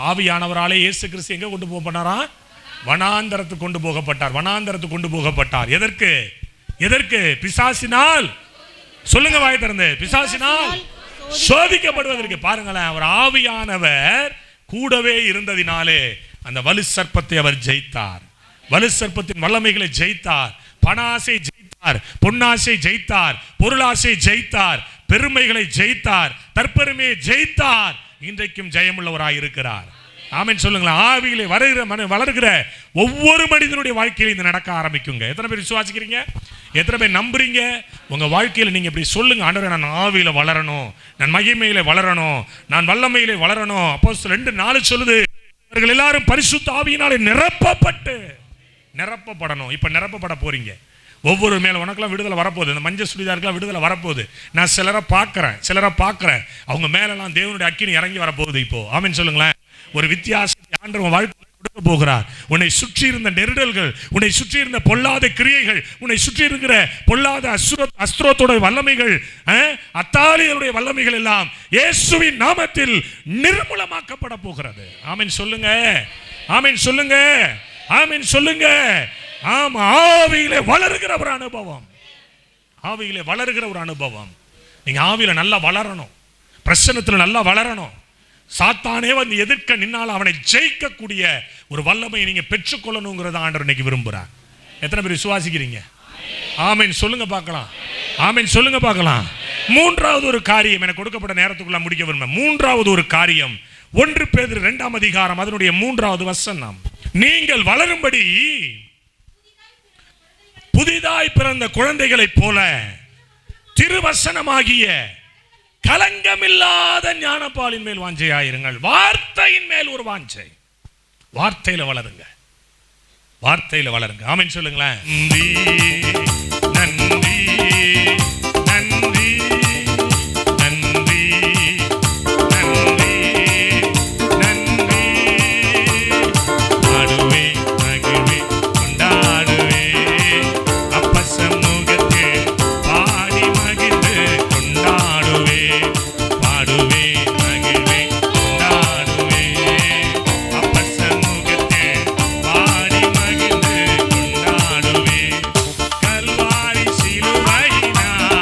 ஆவியானவராலே இயேசு கிறிஸ்து எங்க கொண்டு போகப்பட்டாராம்? வனாந்தரத்துக்கு கொண்டு போகப்பட்டார். வனாந்தரத்துக்கு கொண்டு போகப்பட்டார். எதற்கு? பிசாசினால். சொல்லுங்க வாய் திறந்து. பிசாசினால் சோதிக்கப்படுவதற்கு. பாருங்களேன், அவர் ஆவியானவர் கூடவே இருந்ததினாலே அந்த வலு சர்ப்பத்தை அவர் ஜெயித்தார். வலு சர்ப்பத்தின் வல்லமைகளை ஜெயித்தார். பணாசை ஜெயித்தார், பொன்னாசை ஜெயித்தார், பொருளாசை ஜெயித்தார், பெருமைகளை ஜெயித்தார், தற்பெருமையை ஜெயித்தார். இன்றைக்கும் ஜெயமுள்ளவராய் இருக்கிறார். ஆமென் சொல்லுங்களேன். ஆவியிலே வளர்கிற ஒவ்வொரு மனிதனுடைய வாழ்க்கையில இது நடக்க ஆரம்பிக்குங்க. எத்தனை பேர் விசுவாசிக்கிறீங்க? எத்தனை பேர் நம்புறீங்க? உங்க வாழ்க்கையில நீங்க இப்படி சொல்லுங்க, ஆண்டவரே நான் ஆவியில வளரணும், நான் மகிமையில வளரணும், நான் வல்லமையிலே வளரணும். அப்போஸ்தலர் 2:4 சொல்லுது, அவர்கள் எல்லாரும் பரிசுத்த ஆவியினாலே நிரப்பப்படணும். இப்ப நிரப்பப்பட போறீங்க. ஒவ்வொரு மேல உனக்கெல்லாம் விடுதலை வரப்போகுது. இந்த மஞ்சள் சுடிதாருக்கெல்லாம் விடுதலை வரப்போகுது. நான் சிலரை பார்க்கிறேன், அவங்க மேலெல்லாம் தேவனுடைய அக்கினி இறங்கி வரப்போகுது இப்போ. ஆமென் சொல்லுங்களேன். ஒரு வித்தியாசத்தை ஆண்டவர் வாழ்க்கையில் கொடுக்க போகிறார். உன்னை சுற்றி இருந்த நெருடல்கள், உன்னை சுற்றி இருந்த பொல்லாத கிரியைகள், உன்னை சுற்றி இருக்கிற பொல்லாத அஸ்திரத்தோட வல்லமைகள், அத்தாலிகளுடைய வல்லமைகள் எல்லாம் இயேசுவின் நாமத்தில் நிர்மூலமாக்கப்பட போகிறது. ஆமென் சொல்லுங்க, ஆமென் சொல்லுங்க, ஆமென் சொல்லுங்க. ஆமா, ஆவியிலே வளருகிற ஒரு அனுபவம், ஆவியிலே வளருகிற ஒரு அனுபவம். நீங்க ஆவியில நல்லா வளரணும், பிரசன்னத்துல நல்லா வளரணும். சாத்தானே வந்து எதிர்க்க நின்னால் அவனை ஜெயிக்கக்கூடிய ஒரு வல்லமையை நீங்க பெற்றுக்கொள்ளணுங்கிறத ஆண்டவர் இன்னைக்கு விரும்புறார். எத்தனை பேர் விசுவாசிக்கிறீங்க? ஆமென் சொல்லுங்க பார்க்கலாம், ஆமென் சொல்லுங்க பார்க்கலாம். மூன்றாவது ஒரு காரியம், எனக்கு கொடுக்கப்பட்ட நேரத்துக்குள்ள முடிக்க விரும்புகிறேன். மூன்றாவது ஒரு காரியம் 1 பேதுரு 2ஆம் அதிகாரம் அதனுடைய 3வது வசனம். நீங்கள் வளரும்படி புதிதாய் பிறந்த குழந்தைகளைப் போல திருவசனமாகிய கலங்கமில்லாத ஞானப்பாலின் மேல் வாஞ்சையாயிருங்கள். வார்த்தையின் மேல் ஒரு வாஞ்சை. வார்த்தையில வளருங்க, வார்த்தையில வளருங்க. ஆமென் சொல்லுங்களேன். நன்றி நன்றி நன்றி நன்றி நன்றி. பாடுவே மகிழ்வே கொண்டாடுவே அப்ப சமூகத்தில் பாடி மகிழ்ந்து கொண்டாடுவே. பாடுவே மகிழ்வே கொண்டாடுவே அப்ப சமூகத்தில் பாடி மகிழ்ந்து கொண்டாடுவே. கல்வாரி சிலுவையினால்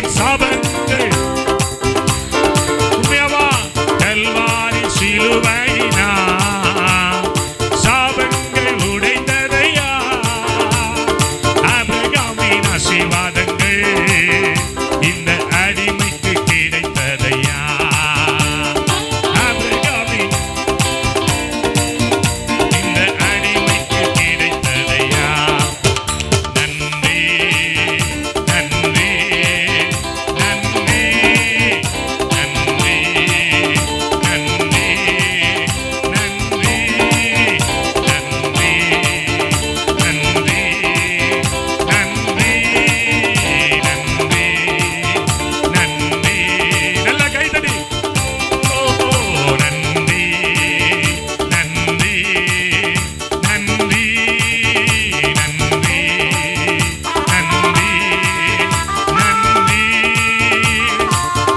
என் சாபங்கள் உண்மையாவா கல்வாரி சிலுவையினா சாபங்கள் உடைந்ததையா ஆபிரகாமின் ஆசீர்வாதங்கள் இந்த அடிமைக்கு கிடைத்ததையா ஆபிரகாமின் இந்த அடிமைக்கு கிடைத்ததையா நன்றி நன்றி நன்றி நன்றி நன்றி நன்றி நன்றி நன்றி நன்றி நன்றி நன்றி நல்ல கைதடி ஓ நன்றி நன்றி நன்றி நன்றி நன்றி நன்றி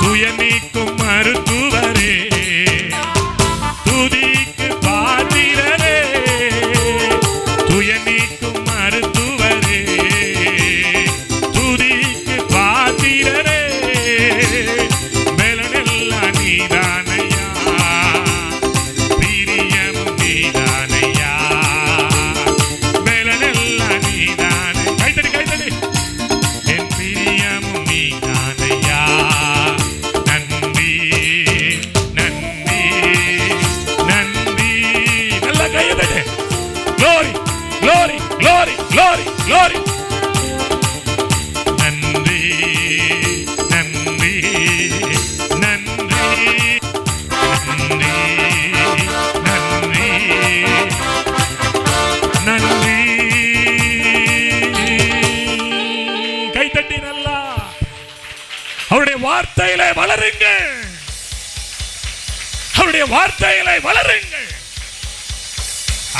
துய நீக்கும் மருத்துவரே துதிக்கு பாத்திரரே துய நீக்கும் மருத்துவரே துதிக்கு பாத்திரரே மேலனெல்லாம் நீதானையா பிரியமும் நீதானையா மேலனெல்லாம் நீதானை கைத்தடி கைத்தடி என் பிரியமும் நீதானையா நன்றி நன்றி நன்றி நல்ல கையதடி glory glory glory glory glory நன்றி நன்றி நன்றி நன்றி நன்றி நன்றி கைத்தட்டி நல்லா அவருடைய வார்த்தையிலே வளருங்கள் அவருடைய வார்த்தையிலே வளருங்கள்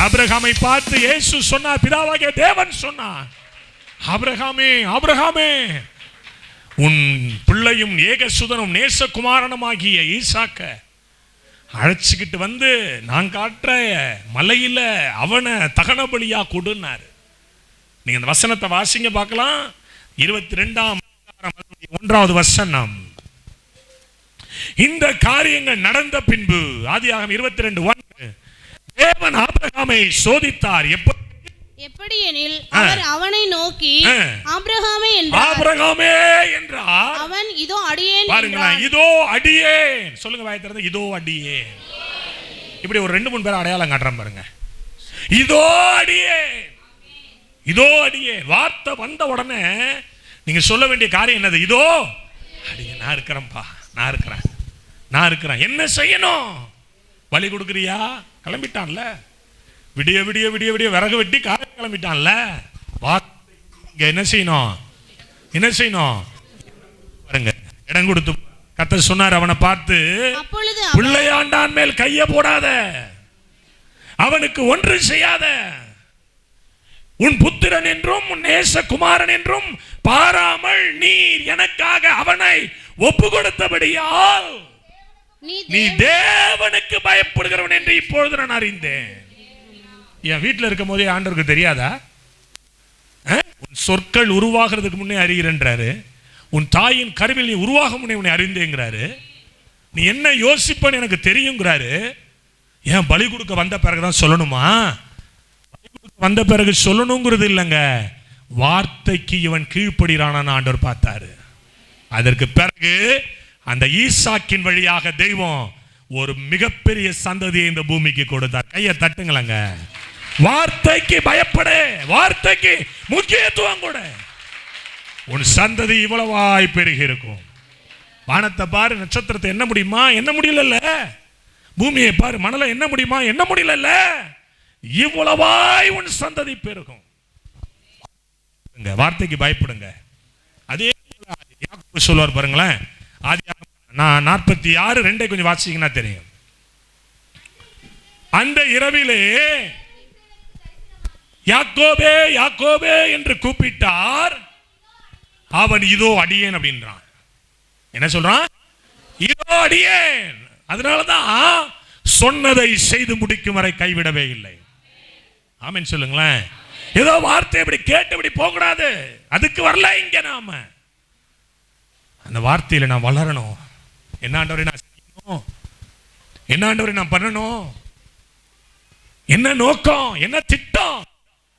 ஆபிரகாமை பார்த்து இயேசு சொன்னார் பிதாவாகிய தேவன் சொன்னார் ஆபிரகாமே ஆபிரகாமே உன் பிள்ளையும் ஏகசுதனும் நேசகுமாரனுமாகிய ஈசாக்க அழைச்சிக்கிட்டு வந்து நான் காட்டுற மலையில அவனை தகன பலியா கொடுன்னாரு. நீங்க அந்த வசனத்தை வாசிங்க பார்க்கலாம். 22ஆம் 1வது வசனம். இந்த காரியங்கள் நடந்த பின்பு ஆதியாகமம் 22:1 தேவன் ஆபிரகாமை சோதித்தார். எப்படி எனில் அவர் அவனை நோக்கி ஆபிரகாமே என்றார். ஆபிரகாமே என்றார். அவன் இதோ அடியேன் பாருங்களா, இதோ அடியேன். சொல்லுங்க வாயை திறந்து, இதோ அடியேன். இப்படி ஒரு 2-3 பேர் அடையாளம் காட்டுறேன் பாருங்க. இதோ அடியேன், இதோ அடியேன். வார்த்தை வந்த உடனே நீங்க சொல்ல வேண்டிய காரியம் என்னது? இதோ அடியேன், நான் இருக்கிறேன்ப்பா, நான் இருக்கிறேன், நான் இருக்கிறேன். என்ன செய்யணும்? பலி கொடுக்குறியா? கிளம்பிட்டான்ல. விடிய விடிய விடிய விடிய விறகு வெட்டி காலை கிளம்பிட்டான்ல. என்ன செய்யணும்? என்ன செய்யணும்? பாருங்க, இடம் கொடுத்து கர்த்தர் சொன்னார் அவனை பார்த்து, பிள்ளையாண்டான் மேல் கைய போடாத, அவனுக்கு ஒன்று செய்யாத, உன் புத்திரன் என்றும் உன் நேசகுமாரன் என்றும் பாராமல் நீர் எனக்காக அவனை ஒப்பு கொடுத்தபடியால் நீ தேவனுக்கு பயப்படுகிறவன் என்று இப்பொழுது நான் அறிந்தேன். என் வீட்டில் இருக்கும் போதே ஆண்டவருக்கு தெரியாதா? உன் சொற்கள் உருவாகிறதுக்கு முன்னே அறிகிறன்றாரு. உன் தாயின் கருவில் நீ உருவாக முன்னே உன்னை அறிந்தேங்கிறாரு. நீ என்ன யோசிப்பன்னு எனக்கு தெரியுங்கிறாரு. ஏன் பலி கொடுக்க வந்த பிறகுதான் சொல்லணுமா? பலி கொடுக்க வந்த பிறகு சொல்லணுங்கிறது இல்லைங்க. வார்த்தைக்கு இவன் கீழ்ப்படுகிறான்னு ஆண்டவர் பார்த்தாரு. அதற்கு பிறகு அந்த ஈசாக்கின் வழியாக தெய்வம் ஒரு மிகப்பெரிய சந்ததியை இந்த பூமிக்கு கொடுத்தார். கையை தட்டுங்களங்க. வார்த்தைக்கு பயப்படு, வார்த்தைக்கு முக்கியத்துவம் கூட. உன் சந்ததி இவ்வளவாய் பெருகி இருக்கும். வானத்தை பாரு, நட்சத்திரத்தை என்ன முடியுமா? என்ன முடியல. பூமியை பாரு, மணலை என்ன முடியுமா? என்ன முடியல. இவ்வளவாய் உன் சந்ததி பெருகும். வார்த்தைக்கு பயப்படுங்க. அதே சொல்லுவார் பாருங்களேன். நான் 46:2 கொஞ்சம் வாசிங்கன்னா தெரியும். அந்த இரவிலே யாக்கோபே யாக்கோபே என்று கூப்பிட்டார். அவன் இதோ அடியேன் அப்படின்றான். என்ன சொல்றான்? இதோ அடியேன். அதனாலதான் சொன்னதை செய்து முடிக்கும் வரை கைவிடவே இல்லை. ஆமென் சொல்லுங்களேன். ஏதோ வார்த்தை இப்படி கேட்டு இப்படி போகக்கூடாது. அதுக்கு வரல இங்க நாம. அந்த வார்த்தையில நான் வளரணும். என்ன ஆண்டவரே நான் செய்யணும்? என்ன ஆண்டவரே நான் பண்ணணும்? என்ன நோக்கம், என்ன திட்டம்?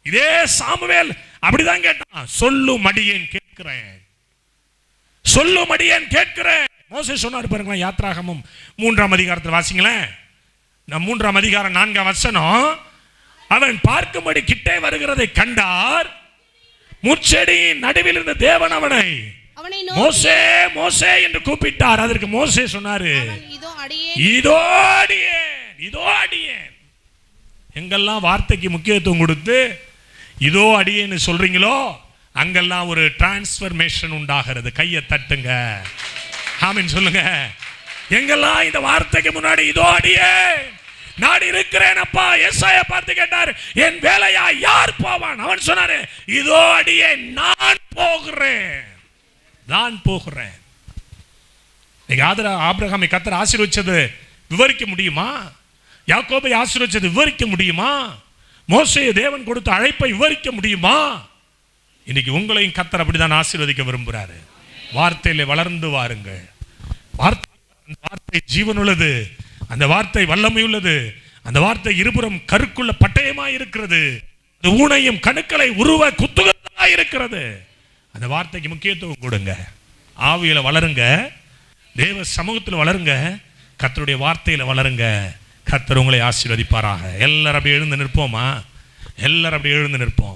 இதே சாமுவேல் அப்படிதான் கேட்டான். சொல்லும் அடியேன் கேட்கிறேன், சொல்லும் அடியேன் கேட்கிறேன். மோசே சொன்னார் பாருங்களேன், யாத்ராகமம் 3ஆம் அதிகாரத்தில் வாசிங்களேன். நான் 3ஆம் அதிகாரம் 4ஆம் வசனம். அவன் பார்க்கும்படி கிட்டே வருகிறதை கண்டார். முச்செடியின் நடுவில் இருந்த தேவன் அவனை மோசே மோசே என்று கூப்பிட்டார். அதற்கு மோசே சொன்னாரு, இதோ அடியேன், இதோ அடியேன். எங்கெல்லாம் வார்த்தைக்கு முக்கியத்துவம் கொடுத்து இதோ அடியேன்னு சொல்றீங்களோ அங்கெல்லாம் ஒரு டிரான்ஸ்ஃபர்மேஷன் உண்டாகிறது. கையை தட்டுங்க, ஆமென் சொல்லுங்க. எங்கெல்லாம் இந்த வார்த்தைக்கு முன்னாடி இதோ அடியேன், நான் இருக்கிறேன் அப்பா. எஸ்ஐயா பார்த்து கேட்டார், என் வேலையா யார் போவான்? அவன் சொன்னாரு, இதோ அடியேன், நான் போகிறேன், நான் போகிறேன். ஆபிரகாமை கர்த்தர் ஆசீர்வதிச்சது விவரிக்க முடியுமா? யாக்கோபை ஆசீர்வதிச்சது விவரிக்க முடியுமா? மோசேயை தேவன் கொடுத்த அழைப்பை விவரிக்க முடியுமா? இன்னைக்கு உங்களையும் கர்த்தர் அப்படிதான் ஆசீர்வதிக்க விரும்புகிறாரு. வார்த்தையில வளர்ந்து வாருங்கள். வார்த்தை ஜீவன் உள்ளது, அந்த வார்த்தை வல்லமை உள்ளது, அந்த வார்த்தை இருபுறம் கருக்குள்ள பட்டயமாய் இருக்கிறது, அது ஊனையும் கணுக்களை உருவ குத்துகளாய் இருக்கிறது. அந்த வார்த்தைக்கு முக்கியத்துவம் கொடுங்க. ஆவியில வளருங்க, தேவ சமூகத்தில் வளருங்க, கர்த்தருடைய வார்த்தையில வளருங்க. கர்த்தர் உங்களை ஆசீர்வதிப்பாராக. எல்லாரும் அப்படி எழுந்து நிற்போமா? எல்லாரும் அப்படி எழுந்து நிற்போம்.